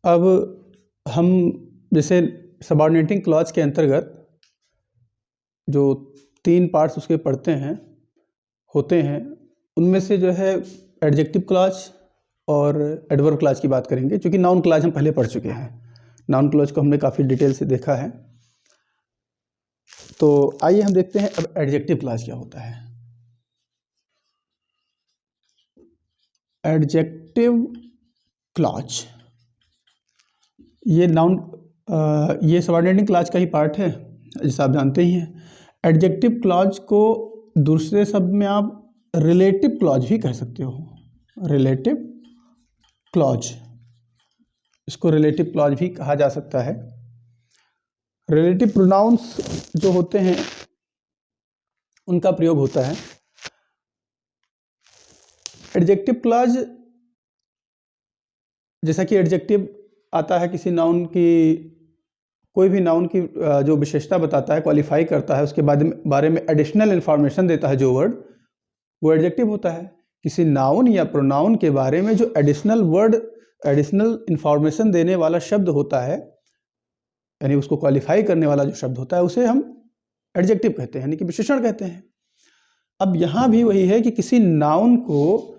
अब हम जैसे सबऑर्डिनेटिंग क्लॉज के अंतर्गत जो 3 पार्ट्स उसके पढ़ते हैं होते हैं, उनमें से जो है एडजेक्टिव क्लॉज और एडवर्ब क्लॉज की बात करेंगे, क्योंकि नाउन क्लॉज हम पहले पढ़ चुके हैं। नाउन क्लॉज को हमने काफ़ी डिटेल से देखा है। तो आइए हम देखते हैं अब एडजेक्टिव क्लॉज क्या होता है। एडजेक्टिव क्लॉज ये ये सबऑर्डिनेटिंग क्लॉज का ही पार्ट है, जैसा आप जानते ही हैं। एडजेक्टिव क्लॉज को दूसरे शब्द में आप रिलेटिव क्लॉज भी कह सकते हो। रिलेटिव क्लॉज, इसको रिलेटिव क्लॉज भी कहा जा सकता है। रिलेटिव प्रोनाउंस जो होते हैं उनका प्रयोग होता है। एडजेक्टिव क्लॉज, जैसा कि एडजेक्टिव आता है किसी नाउन की, कोई भी नाउन की जो विशेषता बताता है, क्वालिफाई करता है, उसके बारे में एडिशनल इन्फॉर्मेशन देता है जो वर्ड, वो एडजेक्टिव होता है। किसी नाउन या प्रोनाउन के बारे में जो एडिशनल वर्ड, एडिशनल इन्फॉर्मेशन देने वाला शब्द होता है, यानी उसको क्वालिफाई करने वाला जो शब्द होता है, उसे हम एडजेक्टिव कहते हैं, यानी कि विशेषण कहते हैं। अब यहाँ भी वही है कि किसी नाउन को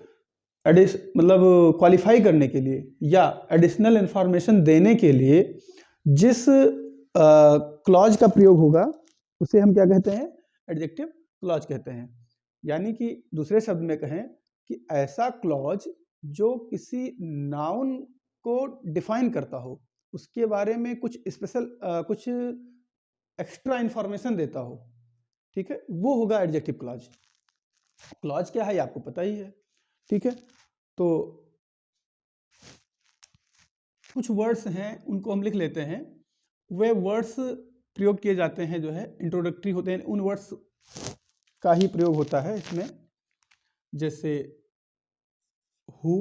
मतलब क्वालिफाई करने के लिए या एडिशनल इन्फॉर्मेशन देने के लिए जिस क्लॉज का प्रयोग होगा उसे हम क्या कहते हैं? एडजेक्टिव क्लॉज कहते हैं। यानी कि दूसरे शब्द में कहें कि ऐसा क्लॉज जो किसी नाउन को डिफाइन करता हो, उसके बारे में कुछ स्पेशल कुछ एक्स्ट्रा इंफॉर्मेशन देता हो, ठीक है, वो होगा एडजेक्टिव क्लॉज। क्लॉज क्या है आपको पता ही है, ठीक है। तो कुछ वर्ड्स हैं, उनको हम लिख लेते हैं। वे वर्ड्स प्रयोग किए जाते हैं, जो है इंट्रोडक्टरी होते हैं, उन वर्ड्स का ही प्रयोग होता है इसमें। जैसे हु,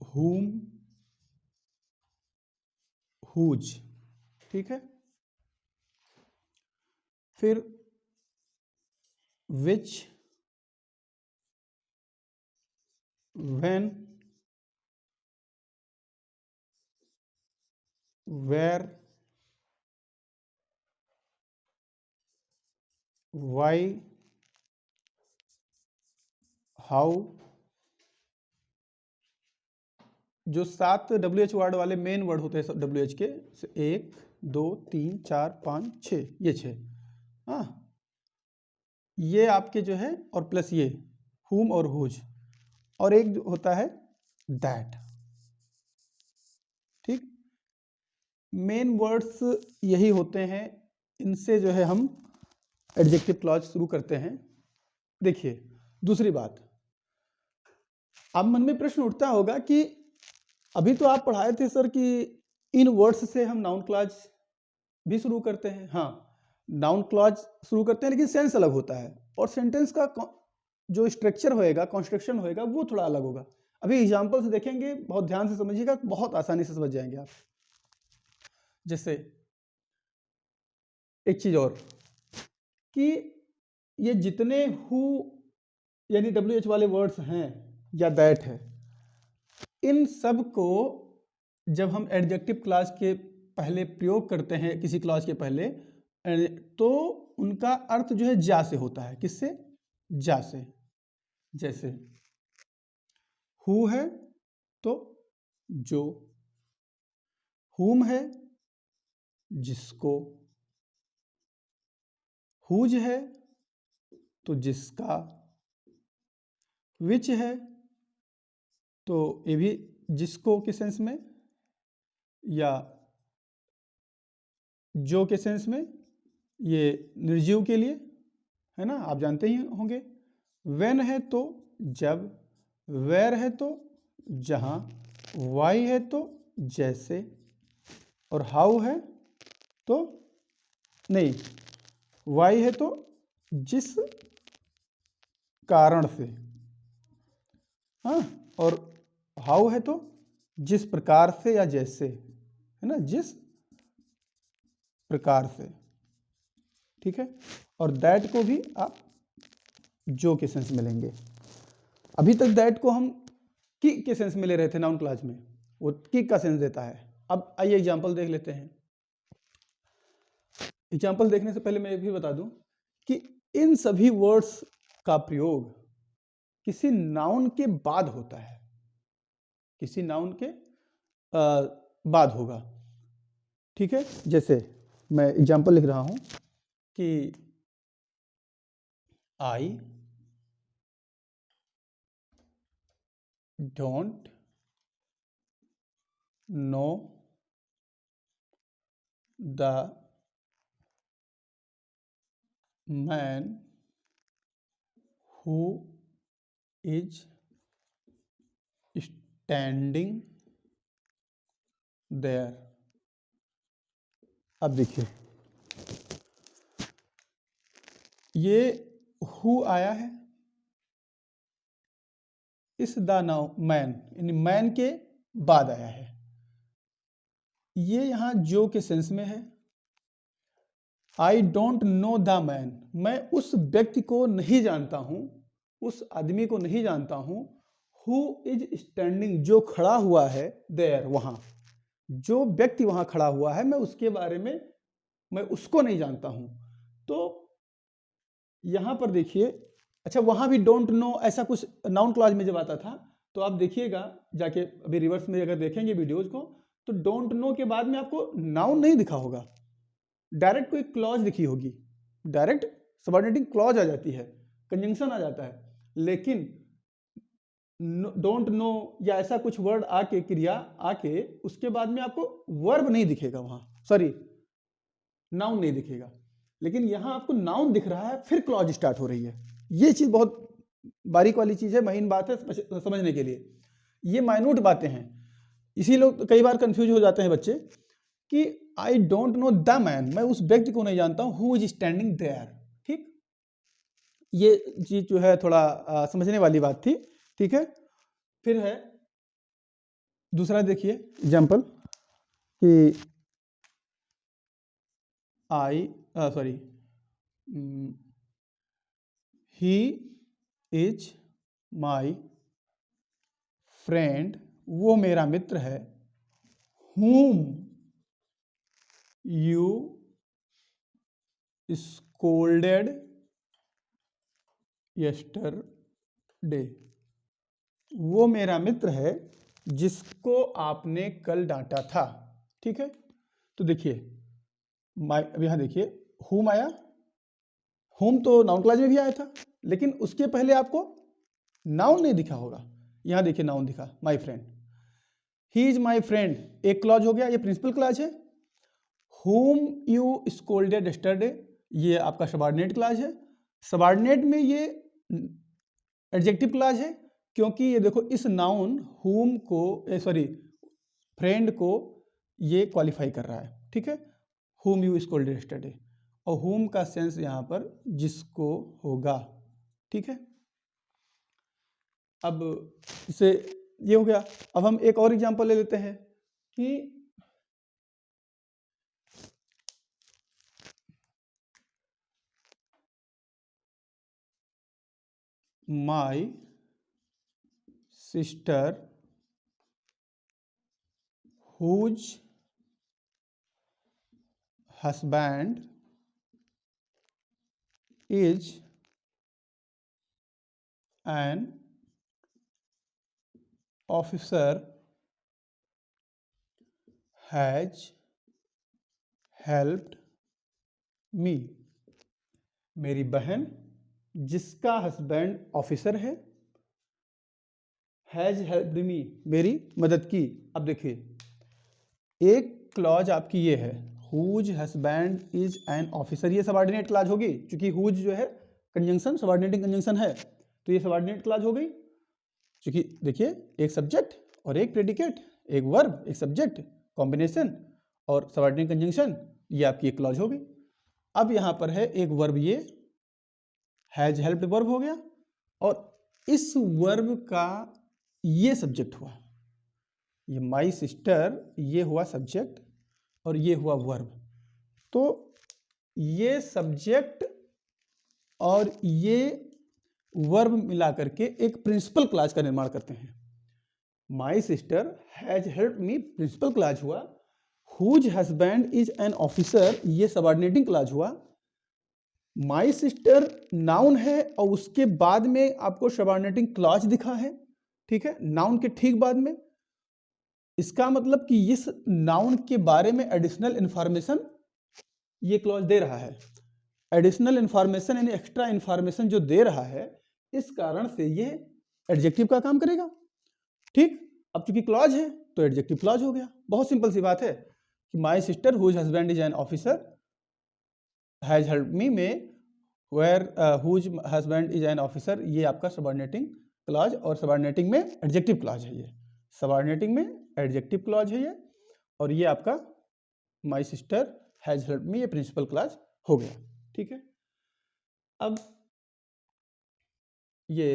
whom, whose, ठीक है। फिर which, when, where, why, how। जो 7 WH वर्ड वाले मेन वर्ड होते हैं WH के, 1 2 3 4 5 6, ये 6, हाँ, ये आपके जो है, और प्लस ये whom और whose, और एक जो होता है that, ठीक। मेन वर्ड्स यही होते हैं, इनसे जो है हम एडजेक्टिव क्लॉज शुरू करते हैं। देखिए दूसरी बात, अब मन में प्रश्न उठता होगा कि अभी तो आप पढ़ाए थे सर कि इन वर्ड्स से हम नाउन क्लॉज भी शुरू करते हैं। हाँ, नाउन क्लॉज शुरू करते हैं, लेकिन सेंस अलग होता है, और सेंटेंस का जो स्ट्रक्चर होएगा, कंस्ट्रक्शन होएगा, वो थोड़ा अलग होगा। अभी एग्जांपल से देखेंगे, बहुत ध्यान से समझिएगा, बहुत आसानी से समझ जाएंगे आप। जैसे एक चीज और कि ये जितने हु यानी WH वाले वर्ड्स हैं या दैट है, इन सब को जब हम एडजेक्टिव क्लॉज के पहले प्रयोग करते हैं, किसी क्लॉज के पहले, तो उनका अर्थ जो है जा से होता है। किससे? जा से। जैसे हु है तो जो, हुम है जिसको, हुज है तो जिसका, विच है तो ये भी जिसको के सेंस में, या जो के सेंस में, ये निर्जीव के लिए है ना, आप जानते ही होंगे। व्हेन है तो जब, वेयर है तो जहां, वाई है तो जैसे, और हाउ है तो नहीं, वाई है तो जिस कारण से, हाँ, और हाउ है तो जिस प्रकार से या जैसे, है ना, जिस प्रकार से, ठीक है। और दैट को भी आप जो के सेंस में लेंगे। अभी तक दैट को हम की के सेंस में ले रहे थे नाउन क्लॉज में, वो की का सेंस देता है। अब आइए एग्जाम्पल देख लेते हैं। एग्जाम्पल देखने से पहले मैं ये भी बता दूं कि इन सभी वर्ड्स का प्रयोग किसी नाउन के बाद होता है, किसी नाउन के बाद होगा, ठीक है। जैसे मैं एग्जाम्पल लिख रहा हूं कि I don't know the man who is standing there. अब देखिए ये हु आया है, इस द नाउ मैन यानी मैन के बाद आया है, ये यहां जो के सेंस में है। आई डोंट नो द मैन, मैं उस व्यक्ति को नहीं जानता हूं, उस आदमी को नहीं जानता हूं। हु इज स्टैंडिंग, जो खड़ा हुआ है, देयर, वहां, जो व्यक्ति वहां खड़ा हुआ है मैं उसके बारे में, मैं उसको नहीं जानता हूं। तो यहां पर देखिए, अच्छा वहां भी डोंट नो ऐसा कुछ नाउन क्लॉज में जब आता था, तो आप देखिएगा जाके अभी रिवर्स में अगर देखेंगे वीडियोज को, तो डोंट नो के बाद में आपको नाउन नहीं दिखा होगा, डायरेक्ट कोई क्लॉज दिखी होगी, डायरेक्ट सबऑर्डिनेटिंग क्लॉज आ जाती है, कंजंक्शन आ जाता है। लेकिन डोंट नो या ऐसा कुछ वर्ड आके, क्रिया आके, उसके बाद में आपको वर्ब नहीं दिखेगा वहां, सॉरी नाउन नहीं दिखेगा। लेकिन यहां आपको नाउन दिख रहा है, फिर क्लॉज स्टार्ट हो रही है। ये चीज बहुत बारीक वाली चीज है, महीन बात है समझने के लिए, ये माइन्यूट बातें हैं। इसी लोग कई बार कंफ्यूज हो जाते हैं बच्चे कि I don't know the man, मैं उस व्यक्ति को नहीं जानता हूं, हु इज स्टैंडिंग देयर, ठीक। ये चीज जो है थोड़ा समझने वाली बात थी, ठीक है। फिर है दूसरा, देखिए एग्जाम्पल कि आई sorry he is my friend, वो मेरा मित्र है। whom you scolded yesterday, वो मेरा मित्र है जिसको आपने कल डांटा था, ठीक है। तो देखिए अब यहां देखिए whom आया, whom तो नाउन क्लॉज में भी आया था, लेकिन उसके पहले आपको नाउन नहीं दिखा होगा। यहां देखिए नाउन दिखा, my friend, he is my friend, एक क्लॉज हो गया, ये प्रिंसिपल क्लॉज है। whom you scolded yesterday, ये आपका सबऑर्डिनेट क्लॉज है। सबऑर्डिनेट में ये एडजेक्टिव क्लॉज है, क्योंकि ये देखो इस नाउन whom को, सॉरी फ्रेंड को ये क्वालिफाई कर रहा है, ठीक है। whom you scolded yesterday, और whom का सेंस यहां पर जिसको होगा, ठीक है। अब इसे ये हो गया। अब हम एक और एग्जांपल ले लेते हैं कि my sister whose husband is an officer has helped me, मेरी बहन जिसका हस्बैंड ऑफिसर है, हैज हेल्प्ड मी, मेरी मदद की। अब देखिए एक क्लॉज आपकी ये है, whose husband is an officer, ये सबऑर्डिनेट क्लॉज होगी, क्योंकि हुज जो है कंजंक्शन, सबऑर्डिनेटिंग कंजंक्शन है, तो ये सबऑर्डिनेट क्लॉज हो गई। क्योंकि देखिए एक सब्जेक्ट और एक प्रेडिकेट, एक वर्ब एक सब्जेक्ट, कॉम्बिनेशन और सबऑर्डिनेट कंजंक्शन, ये आपकी एक क्लॉज हो गई। अब यहां पर है एक वर्ब, ये हैज हेल्प्ड वर्ब हो गया, और इस वर्ब का ये सब्जेक्ट हुआ, ये माई सिस्टर, ये हुआ सब्जेक्ट और ये हुआ वर्ब। तो ये सब्जेक्ट और ये वर्ब मिला करके एक प्रिंसिपल क्लॉज का निर्माण करते हैं। My sister has help me principal clause हुआ, whose husband is an officer ये सबऑर्डिनेटिंग क्लॉज हुआ। माई सिस्टर नाउन है और उसके बाद में आपको सबऑर्डिनेटिंग क्लॉज दिखा है, ठीक है, नाउन के ठीक बाद में। इसका मतलब कि इस नाउन के बारे में एडिशनल इंफॉर्मेशन ये क्लॉज दे रहा है। एडिशनल इंफॉर्मेशन यानी एक्स्ट्रा इंफॉर्मेशन जो दे रहा है, इस कारण से ये एडजेक्टिव का काम करेगा। ठीक, अब चूंकि क्लॉज है तो एडजेक्टिव क्लॉज हो गया। बहुत सिंपल सी बात है कि my sister whose husband is an officer has help me में where whose husband is an officer ये आपका सबऑर्डिनेटिंग क्लॉज, और सबऑर्डिनेटिंग में एडजेक्टिव क्लॉज है ये, सबऑर्डिनेटिंग में एडजेक्टिव क्लॉज है ये, और ये आपका माई सिस्टर हैज हेल्प मी ये प्रिंसिपल क्लॉज हो गया। ठीक है, अब ये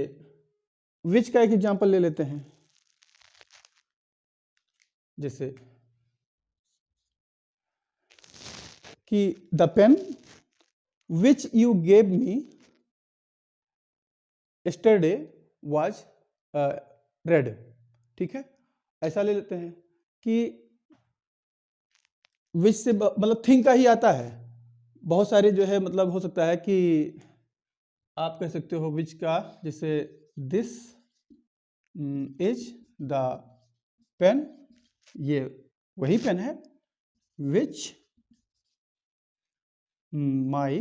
विच का एक एग्जांपल ले लेते हैं। जैसे कि the pen which you gave me yesterday was red. ठीक है, ऐसा ले लेते हैं कि विच से मतलब थिंग का ही आता है। बहुत सारे जो है मतलब हो सकता है कि आप कह सकते हो विच का, जैसे दिस इज द पेन, ये वही पेन है, which my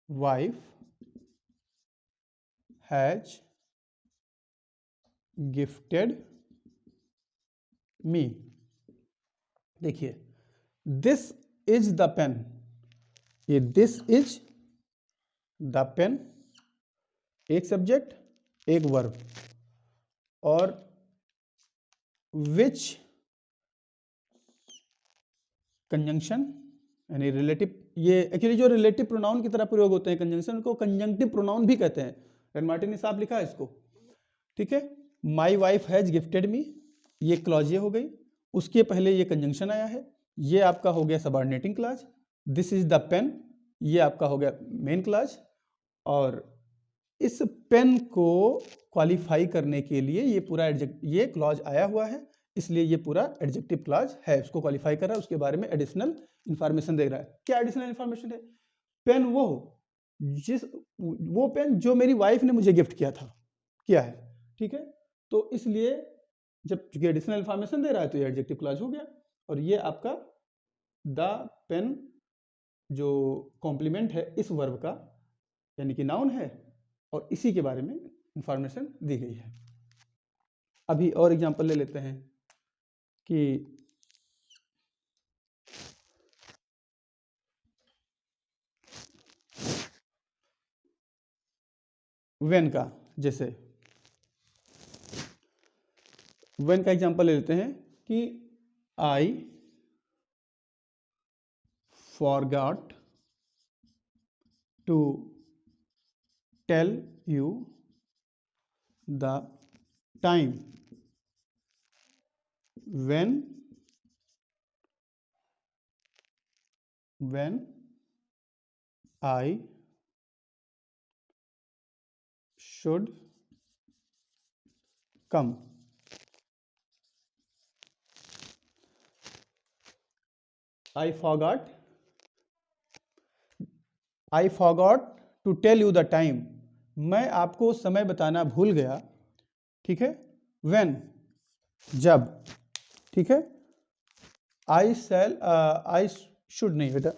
wife has gifted me. देखिए दिस इज द पेन, ये दिस इज द पेन एक सब्जेक्ट एक वर्ब, और विच कंजंक्शन यानी रिलेटिव, ये एक्चुअली जो रिलेटिव प्रोनाउन की तरह प्रयोग होते हैं कंजंक्शन को कंजंक्टिव प्रोनाउन भी कहते हैं। रेन मार्टिन ने साफ लिखा है इसको। ठीक है, माई वाइफ हैज गिफ्टेड मी ये क्लॉज ये हो गई, उसके पहले ये कंजंक्शन आया है, ये आपका हो गया subordinating clause. This is the pen ये आपका हो गया मेन क्लॉज, और इस पेन को क्वालिफाई करने के लिए ये पूरा ये क्लॉज आया हुआ है, इसलिए ये पूरा एडजेक्टिव क्लॉज है, उसको क्वालिफाई कर रहा है, उसके बारे में एडिशनल इंफॉर्मेशन दे रहा है। क्या एडिशनल इंफॉर्मेशन है? पेन वो पेन जो मेरी वाइफ ने मुझे गिफ्ट किया था, किया है। ठीक है, तो इसलिए जब एडिशनल इंफॉर्मेशन दे रहा है तो ये एडजेक्टिव क्लॉज हो गया, और ये आपका द पेन जो कॉम्प्लीमेंट है इस वर्ब का यानी कि नाउन है, और इसी के बारे में इंफॉर्मेशन दी गई है। अभी और एग्जांपल ले लेते हैं कि व्हेन का, जैसे व्हेन का एग्जांपल ले लेते हैं कि I forgot to tell you the time when I should come. I forgot to tell you the time. मैं आपको समय बताना भूल गया। ठीक है, when जब, ठीक है, I should नहीं बेटा,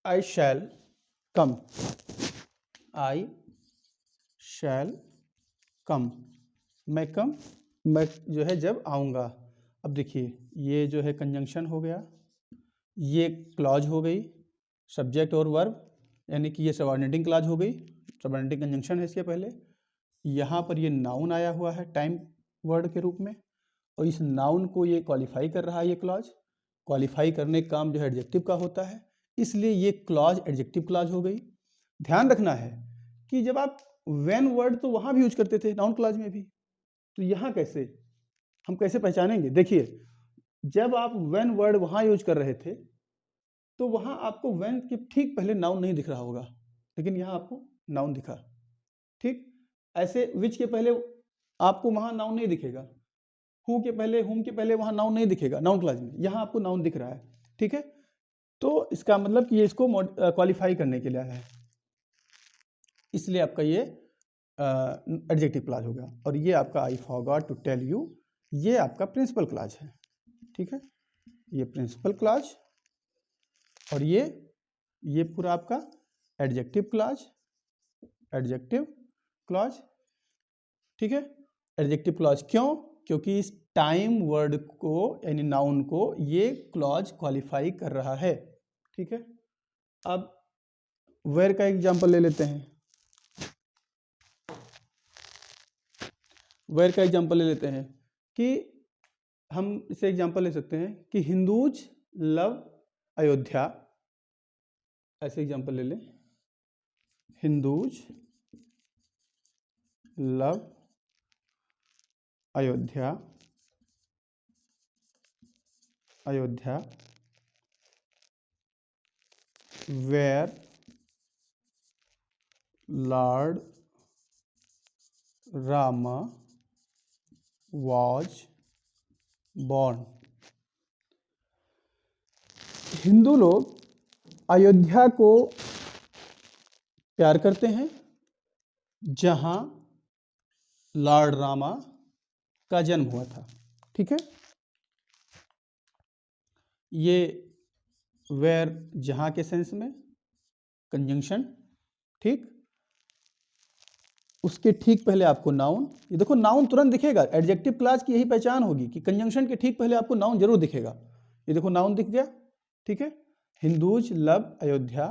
I shall come, I shall come, मैं जो है जब आऊँगा। अब देखिए ये जो है कंजंक्शन हो गया, ये क्लॉज हो गई, सब्जेक्ट और वर्ब, यानी कि ये सबऑर्डिनेटिंग क्लॉज हो गई, सबऑर्डिनेटिंग कंजंक्शन है इसके पहले। यहाँ पर ये नाउन आया हुआ है टाइम वर्ड के रूप में, और इस नाउन को ये क्वालिफाई कर रहा है। ये क्लॉज क्वालिफाई करने का काम जो है एडजेक्टिव का होता है, इसलिए ये क्लॉज एडजेक्टिव क्लॉज हो गई। ध्यान रखना है कि जब आप व्हेन वर्ड तो वहाँ भी यूज करते थे नाउन क्लॉज में भी, तो यहाँ कैसे हम कैसे पहचानेंगे? देखिए जब आप व्हेन वर्ड वहाँ यूज कर रहे थे तो वहाँ आपको व्हेन के ठीक पहले नाउन नहीं दिख रहा होगा, लेकिन यहाँ आपको नाउन दिखा। ठीक, ऐसे विच के पहले आपको वहां नाउन नहीं दिखेगा, हु के पहले हुम के पहले वहां नाउन नहीं दिखेगा नाउन क्लॉज में, यहाँ आपको नाउन दिख रहा है, ठीक है। तो इसका मतलब कि ये इसको क्वालिफाई करने के लिए आया है, इसलिए आपका ये एडजेक्टिव क्लॉज होगा। और ये आपका I forgot to tell you, ये आपका प्रिंसिपल क्लॉज है, ठीक है, ये प्रिंसिपल क्लॉज, और ये पूरा आपका एडजेक्टिव क्लॉज, एडजेक्टिव क्लॉज, ठीक है। एडजेक्टिव क्लॉज क्यों? क्योंकि इस टाइम वर्ड को यानी नाउन को ये क्लॉज क्वालिफाई कर रहा है, ठीक है। अब वेयर का एग्जांपल ले लेते हैं, वेयर का एग्जांपल ले लेते हैं कि हम इसे एग्जांपल ले सकते हैं कि हिंदूज लव अयोध्या, ऐसे एग्जांपल ले लें, Hindus love Ayodhya, Ayodhya where lord Rama was born. हिंदू लोग अयोध्या को प्यार करते हैं जहां लॉर्ड रामा का जन्म हुआ था, ठीक है। ये वेयर जहां के सेंस में कंजंक्शन, ठीक, उसके ठीक पहले आपको नाउन, ये देखो नाउन तुरंत दिखेगा, एडजेक्टिव क्लॉज की यही पहचान होगी कि कंजंक्शन के ठीक पहले आपको नाउन जरूर दिखेगा। ये देखो नाउन दिख गया, ठीक है। Hindus love Ayodhya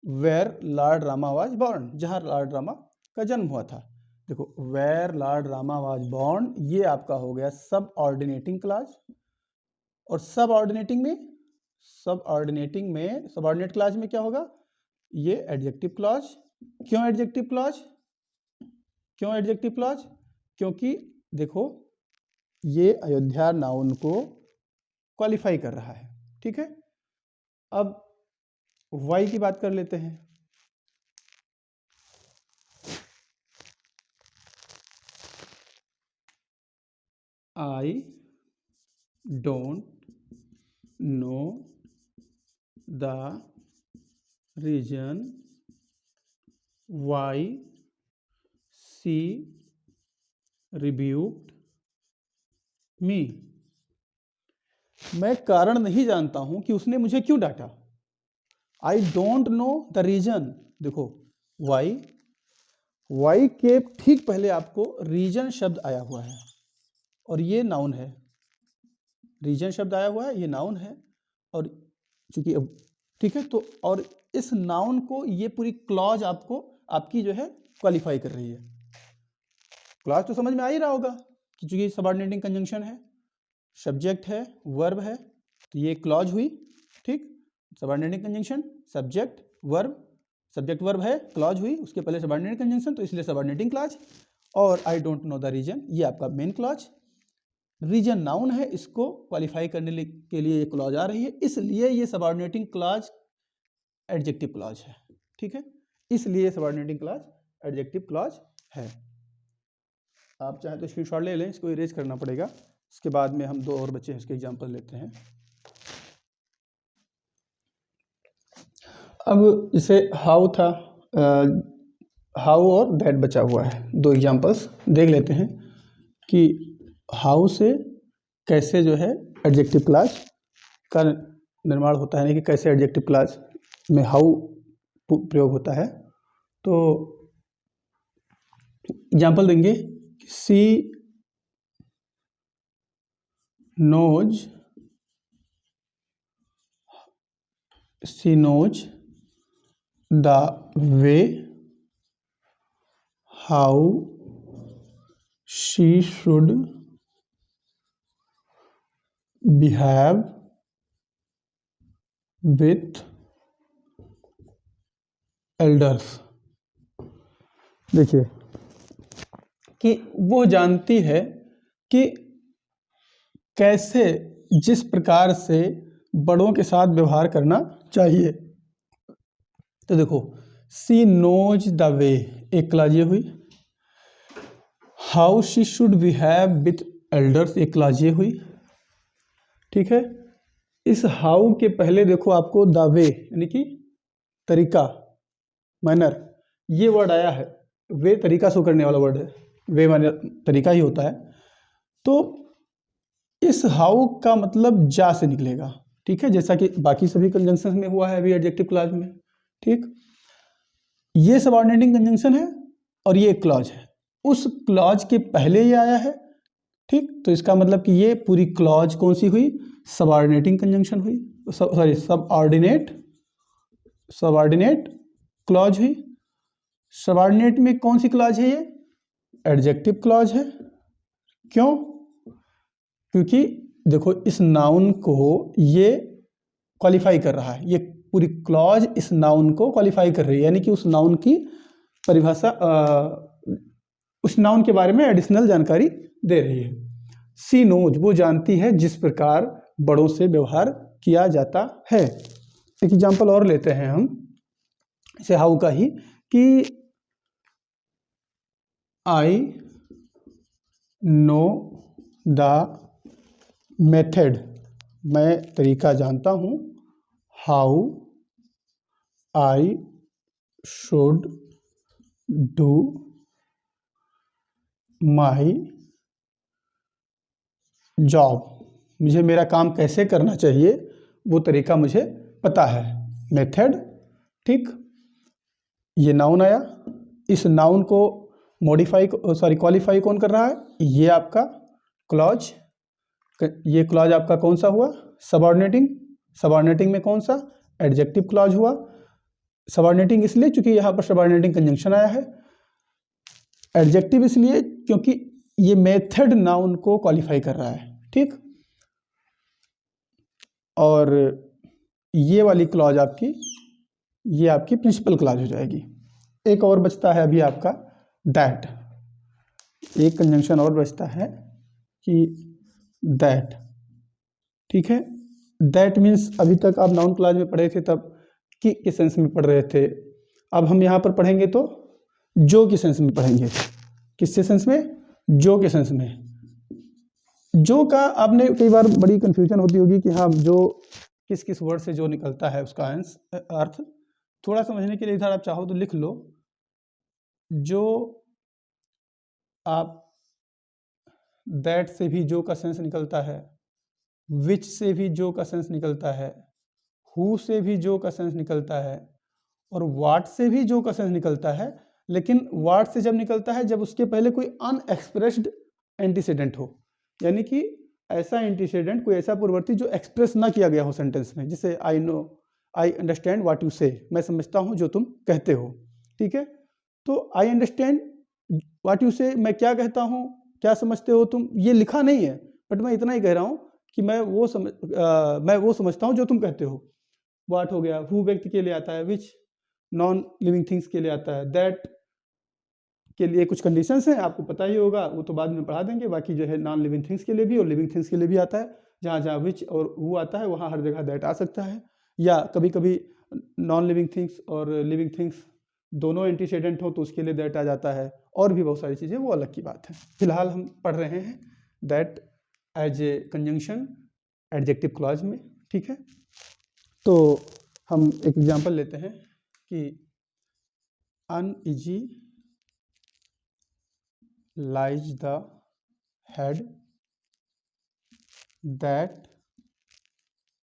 where lord Rama was born, जहां लॉर्ड रामा का जन्म हुआ था। देखो where lord Rama was born, ये आपका हो गया सब ऑर्डिनेटिंग क्लॉज, और सब ऑर्डिनेट क्लॉज में क्या होगा, ये एडजेक्टिव क्लॉज। क्यों एडजेक्टिव क्लॉज? क्यों एडजेक्टिव क्लॉज? क्योंकि देखो ये अयोध्या नाउन को क्वालिफाई कर रहा है, ठीक है। अब वाई की बात कर लेते हैं। I don't know the reason why she rebuked me. मैं कारण नहीं जानता हूं कि उसने मुझे क्यों डांटा। I don't know the reason, देखो वाई के ठीक पहले आपको रीजन शब्द आया हुआ है, और ये नाउन है, रीजन शब्द आया हुआ है, ये नाउन है, और चूंकि अब ठीक है, तो और इस नाउन को ये पूरी क्लॉज आपको आपकी जो है क्वालिफाई कर रही है। क्लॉज तो समझ में आ ही रहा होगा कि चूंकि सबऑर्डिनेटिंग कंजंक्शन है, सब्जेक्ट है, वर्ब है, तो ये क्लॉज हुई, ठीक। सबऑर्डिनेटिंग कंजंक्शन, सब्जेक्ट वर्ब है, क्लॉज हुई, उसके पहले सबऑर्डिनेट कंजंक्शन, तो इसलिए सबऑर्डिनेटिंग क्लॉज। और I don't know the reason, ये आपका मेन क्लॉज। रीजन नाउन है, इसको क्वालिफाई करने के लिए ये क्लॉज आ रही है, इसलिए ये सबऑर्डिनेटिंग क्लॉज एडजेक्टिव क्लॉज है, ठीक है। इसलिए सबऑर्डिनेटिंग क्लॉज एडजेक्टिव क्लॉज है। आप चाहे तो स्क्रीनशॉट ले लें, इसको इरेज करना पड़ेगा, इसके बाद में हम दो और बच्चे हैं उसके एग्जाम्पल लेते हैं। अब जैसे हाउ था, हाउ और दैट बचा हुआ है, दो एग्जाम्पल्स देख लेते हैं कि हाउ से कैसे जो है एडजेक्टिव क्लॉज का निर्माण होता है, यानी कि कैसे एडजेक्टिव क्लॉज में हाउ प्रयोग होता है। तो एग्जाम्पल देंगे, she knows the way how she should behave with elders. देखिए कि वो जानती है कि कैसे, जिस प्रकार से बड़ों के साथ व्यवहार करना चाहिए। तो देखो सी नोज द वे, एक क्लॉज ये हुई। How she should behave with elders, एक क्लॉज ये हुई, ठीक है। इस हाउ के पहले देखो आपको द वे यानी कि तरीका, मैनर, ये वर्ड आया है। वे तरीका शो करने वाला वर्ड है, वे माने तरीका ही होता है। तो इस हाउ का मतलब जा से निकलेगा, ठीक है, जैसा कि बाकी सभी कंजंक्शन में हुआ है अभी एडजेक्टिव क्लॉज में, ठीक। ये सबऑर्डिनेटिंग कंजंक्शन है और ये क्लॉज है, उस क्लॉज के पहले ये आया है, ठीक। तो इसका मतलब कि ये पूरी क्लॉज कौन सी हुई, सबऑर्डिनेटिंग कंजंक्शन हुई, सॉरी सबऑर्डिनेट क्लॉज हुई। सबऑर्डिनेट में कौन सी क्लॉज है, ये एडजेक्टिव क्लॉज है। क्यों? क्योंकि देखो इस नाउन को ये क्वालिफाई कर रहा है, ये पूरी क्लॉज इस नाउन को क्वालिफाई कर रही है, यानी कि उस नाउन की परिभाषा, उस नाउन के बारे में एडिशनल जानकारी दे रही है। सी नोज, वो जानती है जिस प्रकार बड़ों से व्यवहार किया जाता है। एक एग्जाम्पल और लेते हैं हम इसे हाउ का ही, कि आई नो द मेथड, मैं तरीका जानता हूँ, how I should do my job, मुझे मेरा काम कैसे करना चाहिए वो तरीका मुझे पता है। मेथड, ठीक। ये नाउन आया, इस नाउन को मॉडिफाई क्वालिफाई कौन कर रहा है, ये आपका क्लॉज। ये क्लॉज आपका कौन सा हुआ, सबऑर्डिनेटिंग। सबऑर्डिनेटिंग में कौन सा, एडजेक्टिव क्लॉज हुआ। सबऑर्डिनेटिंग इसलिए क्योंकि यहाँ पर सबऑर्डिनेटिंग कंजंक्शन आया है। एडजेक्टिव इसलिए क्योंकि ये मेथड नाउन को क्वालिफाई कर रहा है, ठीक। और ये वाली क्लॉज आपकी, ये आपकी प्रिंसिपल क्लॉज हो जाएगी। एक और बचता है अभी आपका दैट, एक कंजंक्शन और बचता है कि दैट, ठीक है। दैट मीन्स अभी तक आप नाउन क्लॉज में पढ़े थे तब कि के सेंस में पढ़ रहे थे, अब हम यहाँ पर पढ़ेंगे तो जो के सेंस में पढ़ेंगे। किसके सेंस में, जो के सेंस में। जो का आपने कई बार बड़ी कंफ्यूजन होती होगी कि हाँ जो किस किस वर्ड से जो निकलता है उसका अर्थ, थोड़ा समझने के लिए इधर आप चाहो तो लिख लो, जो आप दैट से भी जो का सेंस निकलता है, विच से भी जो का सेंस निकलता है, हु से भी जो का सेंस निकलता है, और वाट से भी जो का सेंस निकलता है। लेकिन वाट से जब निकलता है जब उसके पहले कोई अनएक्सप्रेस्ड एंटीसीडेंट हो, यानी कि ऐसा एंटीसीडेंट, कोई ऐसा पूर्ववर्ती जो एक्सप्रेस ना किया गया हो सेंटेंस में, जिसे I know, I understand what you से, मैं समझता हूँ जो तुम कहते हो, ठीक है। तो आई अंडरस्टैंड व्हाट यू से, मैं क्या कहता हूँ, क्या समझते हो तुम, ये लिखा नहीं है, बट मैं इतना ही कह रहा हूँ कि मैं वो समझता हूँ जो तुम कहते हो। वाट हो गया, हु व्यक्ति के लिए आता है, विच नॉन लिविंग थिंग्स के लिए आता है, दैट के लिए कुछ कंडीशंस हैं, आपको पता ही होगा, वो तो बाद में पढ़ा देंगे। बाकी जो है नॉन लिविंग थिंग्स के लिए भी और लिविंग थिंग्स के लिए भी आता है, जहाँ जहाँ विच और हु आता है वहाँ हर जगह दैट आ सकता है। या कभी कभी नॉन लिविंग थिंग्स और लिविंग थिंग्स दोनों एंटीसीडेंट हो तो उसके लिए दैट आ जाता है, और भी बहुत सारी चीज़ें, वो अलग की बात है। फिलहाल हम पढ़ रहे हैं that as a conjunction adjective clause में, ठीक है। तो हम एक एग्जांपल लेते हैं कि uneasy lies the head that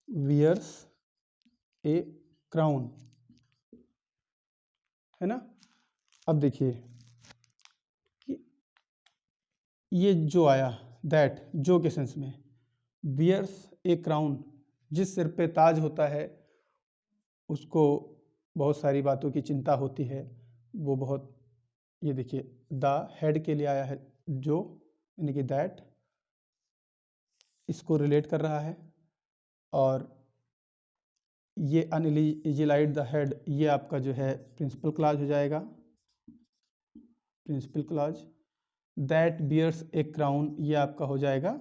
wears a crown, है ना। अब देखिए कि ये जो आया दैट, जो के सेंस में, wears a crown, जिस सिर पे ताज होता है उसको बहुत सारी बातों की चिंता होती है, वो बहुत, ये देखिए द हेड के लिए आया है जो, यानी कि दैट, इसको रिलेट कर रहा है। और ये अनइजिलाइड द हेड, ये आपका जो है प्रिंसिपल क्लॉज हो जाएगा, principal clause. That bears a crown, ये आपका हो जाएगा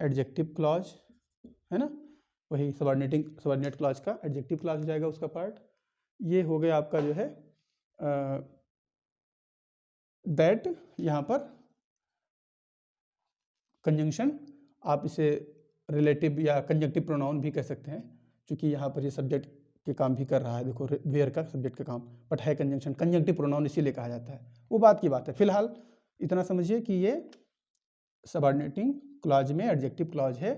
एडजेक्टिव क्लॉज, है ना। वही सबऑर्डिनेट क्लॉज का एडजेक्टिव क्लॉज हो जाएगा उसका पार्ट। ये हो गया आपका जो है दैट यहाँ पर कंजंक्शन, आप इसे रिलेटिव या कंजंक्टिव प्रोनाउन भी कह सकते हैं, क्योंकि यहाँ पर ये सब्जेक्ट के काम भी कर रहा है। देखो वेयर का सब्जेक्ट का काम, बट है कंजंक्शन, कंजंक्टिव प्रोनाउन इसीलिए कहा जाता है, वो बात की बात है। फिलहाल इतना समझिए कि ये सबऑर्डिनेटिंग क्लॉज में एडजेक्टिव क्लॉज है।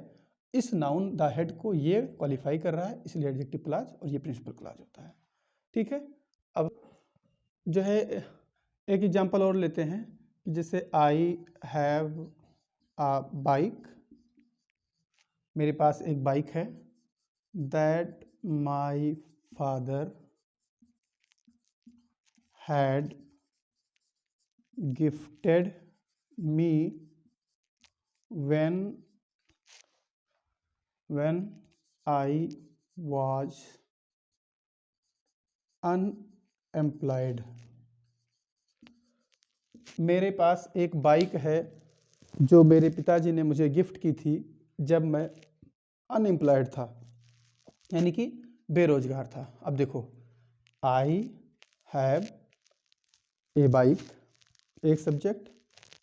इस नाउन द हेड को ये क्वालिफाई कर रहा है, इसलिए एडजेक्टिव क्लॉज, और ये प्रिंसिपल क्लॉज होता है। ठीक है, अब जो है एक एग्जांपल और लेते हैं कि जैसे आई हैव अ बाइक, मेरे पास एक बाइक है। That my father had gifted me when I was unemployed। मेरे पास एक बाइक है जो मेरे पिताजी ने मुझे गिफ्ट की थी जब मैं अनएम्प्लॉयड था, यानी कि बेरोजगार था। अब देखो, आई हैव ए बाइक, एक सब्जेक्ट,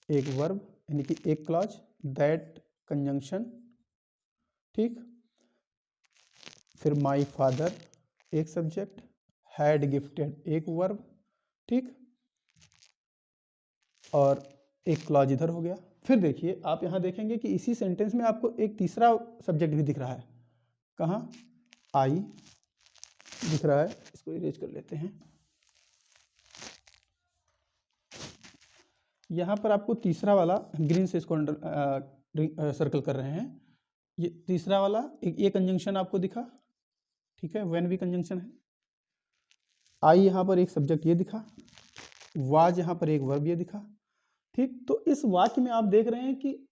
एक वर्ब, यानी कि एक क्लॉज, दैट कंजंक्शन, ठीक। फिर माई फादर एक सब्जेक्ट, हैड गिफ्टेड एक वर्ब, ठीक, और एक क्लॉज इधर हो गया। फिर देखिए, आप यहाँ देखेंगे कि इसी सेंटेंस में आपको एक तीसरा सब्जेक्ट भी दिख रहा है। कहाँ? आई दिख रहा है, इसको इरेज कर लेते हैं। यहाँ पर आपको तीसरा वाला, ग्रीन से इसको सर्कल कर रहे हैं, ये तीसरा वाला ये कंजंक्शन आपको दिखा, ठीक है, व्हेन भी कंजंक्शन है। आई यहाँ पर एक सब्जेक्ट ये दिखा, वाज यहाँ पर एक वर्ब ये दिखा, ठीक। तो इस वाक्य में आप देख रहे हैं कि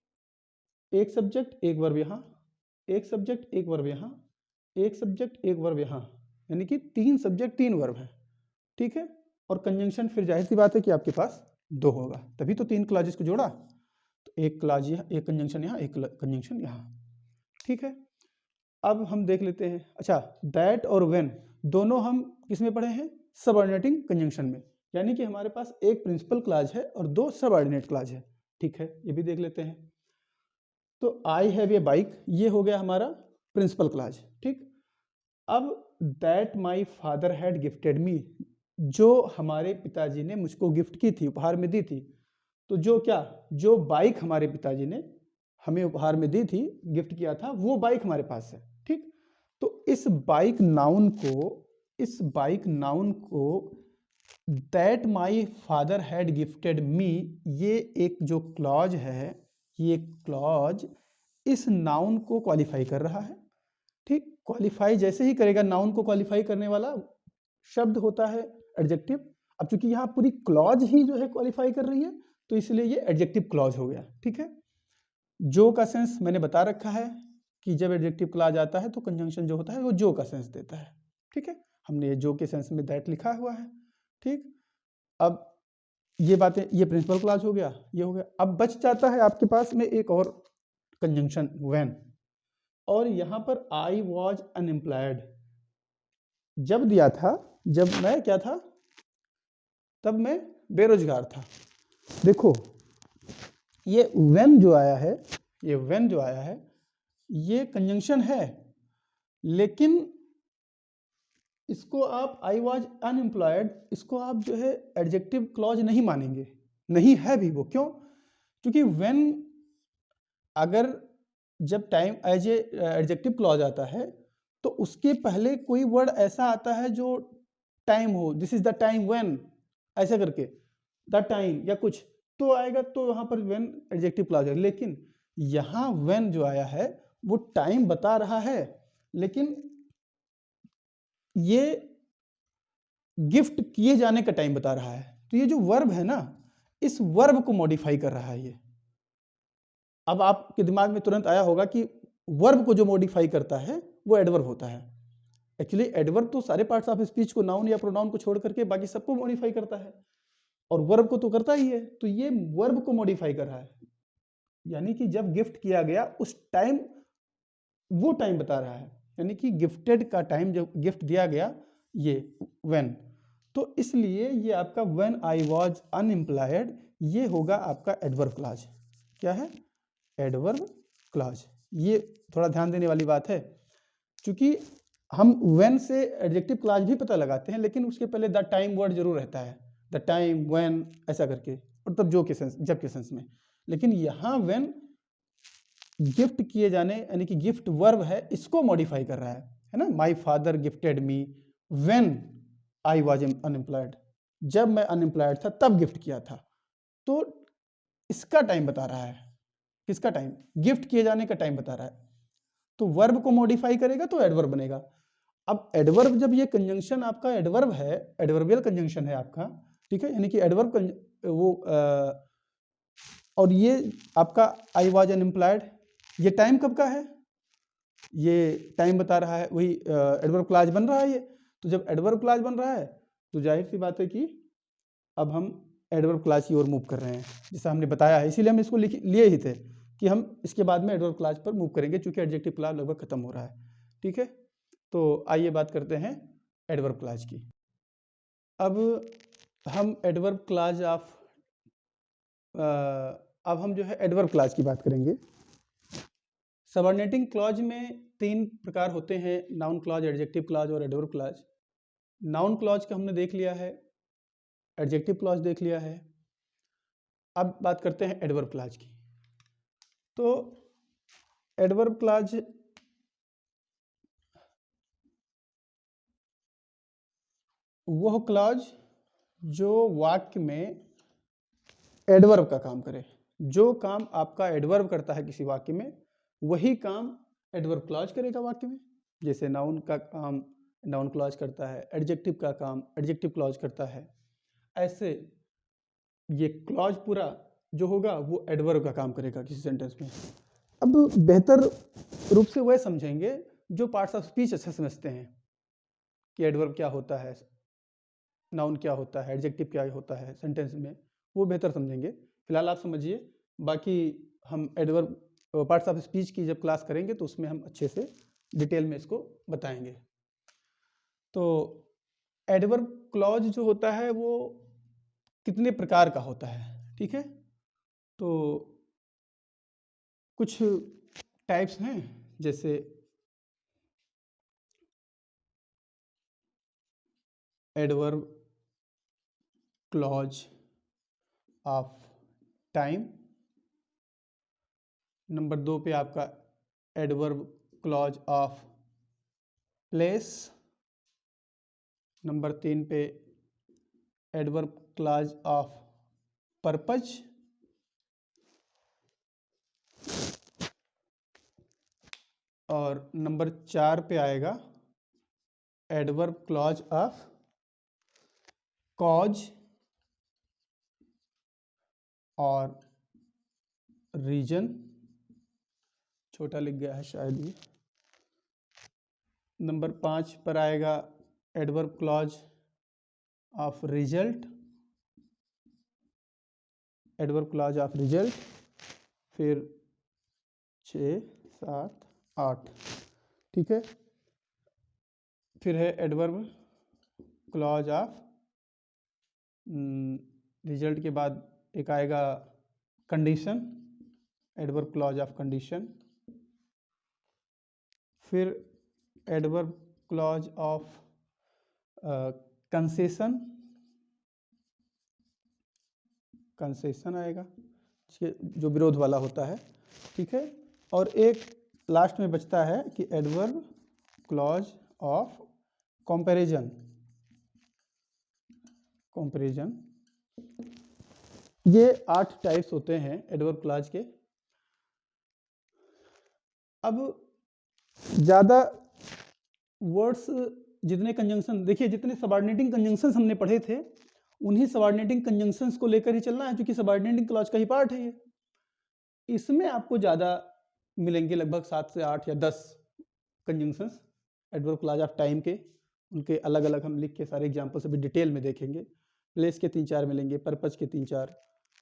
एक सब्जेक्ट एक वर्ब यहाँ, एक सब्जेक्ट एक वर्ब यहाँ, एक सब्जेक्ट एक वर्ब यहाँ, यानी कि 3 सब्जेक्ट 3 वर्ब है, ठीक है। और कंजंक्शन फिर जाहिर सी बात है कि आपके पास 2 होगा, तभी तो 3 क्लॉजेस को जोड़ा। तो एक क्लॉज यहाँ, एक कंजंक्शन यहाँ, एक कंजंक्शन यहाँ, ठीक है। अब हम देख लेते हैं, अच्छा, दैट और व्हेन दोनों हम किस में पढ़े हैं? सबऑर्डिनेटिंग कंजंक्शन में, यानी कि हमारे पास एक प्रिंसिपल क्लॉज है और 2 सबऑर्डिनेट क्लॉज है, ठीक है। ये भी देख लेते हैं। तो आई हैव ए बाइक, ये हो गया हमारा प्रिंसिपल क्लॉज, ठीक। अब that my father had gifted me, जो हमारे पिताजी ने मुझको गिफ्ट की थी, उपहार में दी थी। तो जो बाइक हमारे पिताजी ने हमें उपहार में दी थी, गिफ्ट किया था, वो बाइक हमारे पास है, ठीक। तो इस बाइक नाउन को that my father had gifted me, ये एक जो क्लॉज है, ये क्लॉज इस नाउन को क्वालिफाई कर रहा है, ठीक। क्वालिफाई जैसे ही करेगा, नाउन को क्वालिफाई करने वाला शब्द होता है एडजेक्टिव। अब चूंकि यहाँ पूरी क्लॉज ही जो है क्वालिफाई कर रही है, तो इसलिए ये एडजेक्टिव क्लॉज हो गया, ठीक है। जो का सेंस मैंने बता रखा है कि जब एडजेक्टिव क्लॉज आता है तो कंजंक्शन जो होता है वो जो का सेंस देता है, ठीक है। हमने जो के सेंस में दैट लिखा हुआ है, ठीक। अब ये बातें, ये प्रिंसिपल क्लॉज हो गया, ये हो गया। अब बच जाता है आपके पास में एक और कंजंक्शन व्हेन, और यहाँ पर आई वॉज अनएम्प्लॉयड जब दिया था, जब मैं क्या था, तब मैं बेरोजगार था। देखो, ये व्हेन जो आया है, ये कंजंक्शन है, लेकिन इसको आप आई वॉज अनएम्प्लॉयड, इसको आप जो है एडजेक्टिव क्लॉज नहीं मानेंगे, नहीं है भी वो। क्यों? क्योंकि व्हेन अगर जब time as a adjective clause आता है तो उसके पहले कोई वर्ड ऐसा आता है जो टाइम हो, this is the time when, ऐसा करके द टाइम या कुछ तो आएगा, तो यहाँ पर व्हेन एडजेक्टिव क्लॉज है। लेकिन यहाँ व्हेन जो आया है वो टाइम बता रहा है, लेकिन ये गिफ्ट किए जाने का टाइम बता रहा है। तो ये जो वर्ब है ना, इस वर्ब को मॉडिफाई कर रहा है ये। अब आपके दिमाग में तुरंत आया होगा कि वर्ब को जो मॉडिफाई करता है वो एडवर्ब होता है। एक्चुअली एडवर्ब तो सारे पार्ट्स ऑफ स्पीच को, नाउन या प्रोनाउन को छोड़ करके बाकी सबको मॉडिफाई करता है, और वर्ब को तो करता ही है। तो ये वर्ब को मॉडिफाई कर रहा है, यानी कि जब गिफ्ट किया गया उस टाइम, वो टाइम बता रहा है, यानी कि गिफ्टेड का टाइम, जब गिफ्ट दिया गया, ये व्हेन। तो इसलिए ये आपका व्हेन आई वाज अनएम्प्लॉयड, ये होगा आपका एडवर्ब क्लॉज। क्या है? Adverb clause. ये थोड़ा ध्यान देने वाली बात है, क्योंकि हम व्हेन से एडजेक्टिव क्लॉज भी पता लगाते हैं, लेकिन उसके पहले द टाइम वर्ड जरूर रहता है, द टाइम, व्हेन, ऐसा करके, और तब जो के सेंस, जब के सेंस में। लेकिन यहाँ व्हेन गिफ्ट किए जाने यानी कि गिफ्ट वर्ब है, इसको मॉडिफाई कर रहा है ना। My father gifted me when I was unemployed, जब मैं अनएम्प्लॉयड था तब गिफ्ट किया था। तो इसका टाइम बता रहा है, किसका टाइम, गिफ्ट किए जाने का टाइम बता रहा है। तो वर्ब को मॉडिफाई करेगा तो एडवर्ब बनेगा। अब एडवर्ब, जब ये कंजंक्शन आपका एडवर्ब है, एडवर्बियल कंजंक्शन है आपका, ठीक है, यानी कि एडवर्ब वो और ये आपका आई वॉज अनएम्प्लॉयड, ये टाइम कब का है, ये टाइम बता रहा है, वही एडवर्ब क्लॉज बन रहा है ये। तो जब एडवर्ब क्लॉज बन रहा है तो जाहिर सी बात है कि अब हम एडवर्ब क्लॉज की ओर मूव कर रहे हैं, जैसा हमने बताया है। इसीलिए हम इसको लिए ही थे कि हम इसके बाद में एडवर्ब क्लॉज पर मूव करेंगे, चूंकि एडजेक्टिव क्लॉज लगभग खत्म हो रहा है, ठीक है। तो आइए बात करते हैं एडवर्ब क्लॉज की। अब हम एडवर्ब क्लॉज ऑफ अब हम जो है एडवर्ब क्लॉज की बात करेंगे। सबऑर्डिनेटिंग क्लॉज में 3 प्रकार होते हैं, नाउन क्लॉज, एडजेक्टिव क्लॉज और एडवर्ब क्लॉज। नाउन क्लॉज का हमने देख लिया है, एडजेक्टिव क्लॉज देख लिया है। अब बात करते हैं एडवर्ब क्लॉज की। तो एडवर्ब क्लॉज वह क्लॉज जो वाक्य में एडवर्ब का काम करे। जो काम आपका एडवर्ब करता है किसी वाक्य में, वही काम एडवर्ब क्लॉज करेगा वाक्य में। जैसे नाउन का काम नाउन क्लॉज करता है, एडजेक्टिव का काम एडजेक्टिव क्लॉज करता है, ऐसे ये क्लॉज पूरा जो होगा वो एडवर्ब का काम करेगा किसी सेंटेंस में। अब बेहतर रूप से वह समझेंगे जो पार्ट्स ऑफ स्पीच अच्छा समझते हैं कि एडवर्ब क्या होता है, नाउन क्या होता है, एडजेक्टिव क्या होता है सेंटेंस में, वो बेहतर समझेंगे। फिलहाल आप समझिए, बाकी हम एडवर्ब पार्ट्स ऑफ स्पीच की जब क्लास करेंगे तो उसमें हम अच्छे से डिटेल में इसको बताएंगे। तो एडवर्ब क्लॉज जो होता है वो कितने प्रकार का होता है, ठीक है। तो कुछ टाइप्स हैं, जैसे adverb clause of time, number 2 पे आपका adverb clause of place, number 3 पे एडवर्ब क्लॉज ऑफ पर्पज, और नंबर 4 पे आएगा एडवर्ब क्लॉज ऑफ कॉज और रीजन, छोटा लिख गया है शायद ये। नंबर 5 पर आएगा adverb clause of result, adverb clause of result, फिर 6, 7, 8, ठीक है। फिर है एडवर्ब क्लॉज ऑफ रिजल्ट के बाद एक आएगा condition, adverb clause of condition, फिर adverb clause of concession, concession आएगा जो विरोध वाला होता है, ठीक है। और एक लास्ट में बचता है कि adverb clause of comparison, comparison. ये 8 टाइप्स होते हैं एडवर्ब क्लॉज के। अब ज़्यादा वर्ड्स, जितने कंजंक्शन, देखिए जितने सबऑर्डिनेटिंग कंजंक्शंस हमने पढ़े थे, उन्हीं सबऑर्डिनेटिंग कंजंक्शंस को लेकर ही चलना है, क्योंकि सबऑर्डिनेटिंग क्लॉज का ही पार्ट है ये। इसमें आपको ज़्यादा मिलेंगे, लगभग 7 से 8 या 10 conjunctions adverb clause of time के। उनके अलग अलग हम लिख के सारे एग्जाम्पल से भी डिटेल में देखेंगे। प्लेस के 3-4 मिलेंगे, पर्पज के 3-4,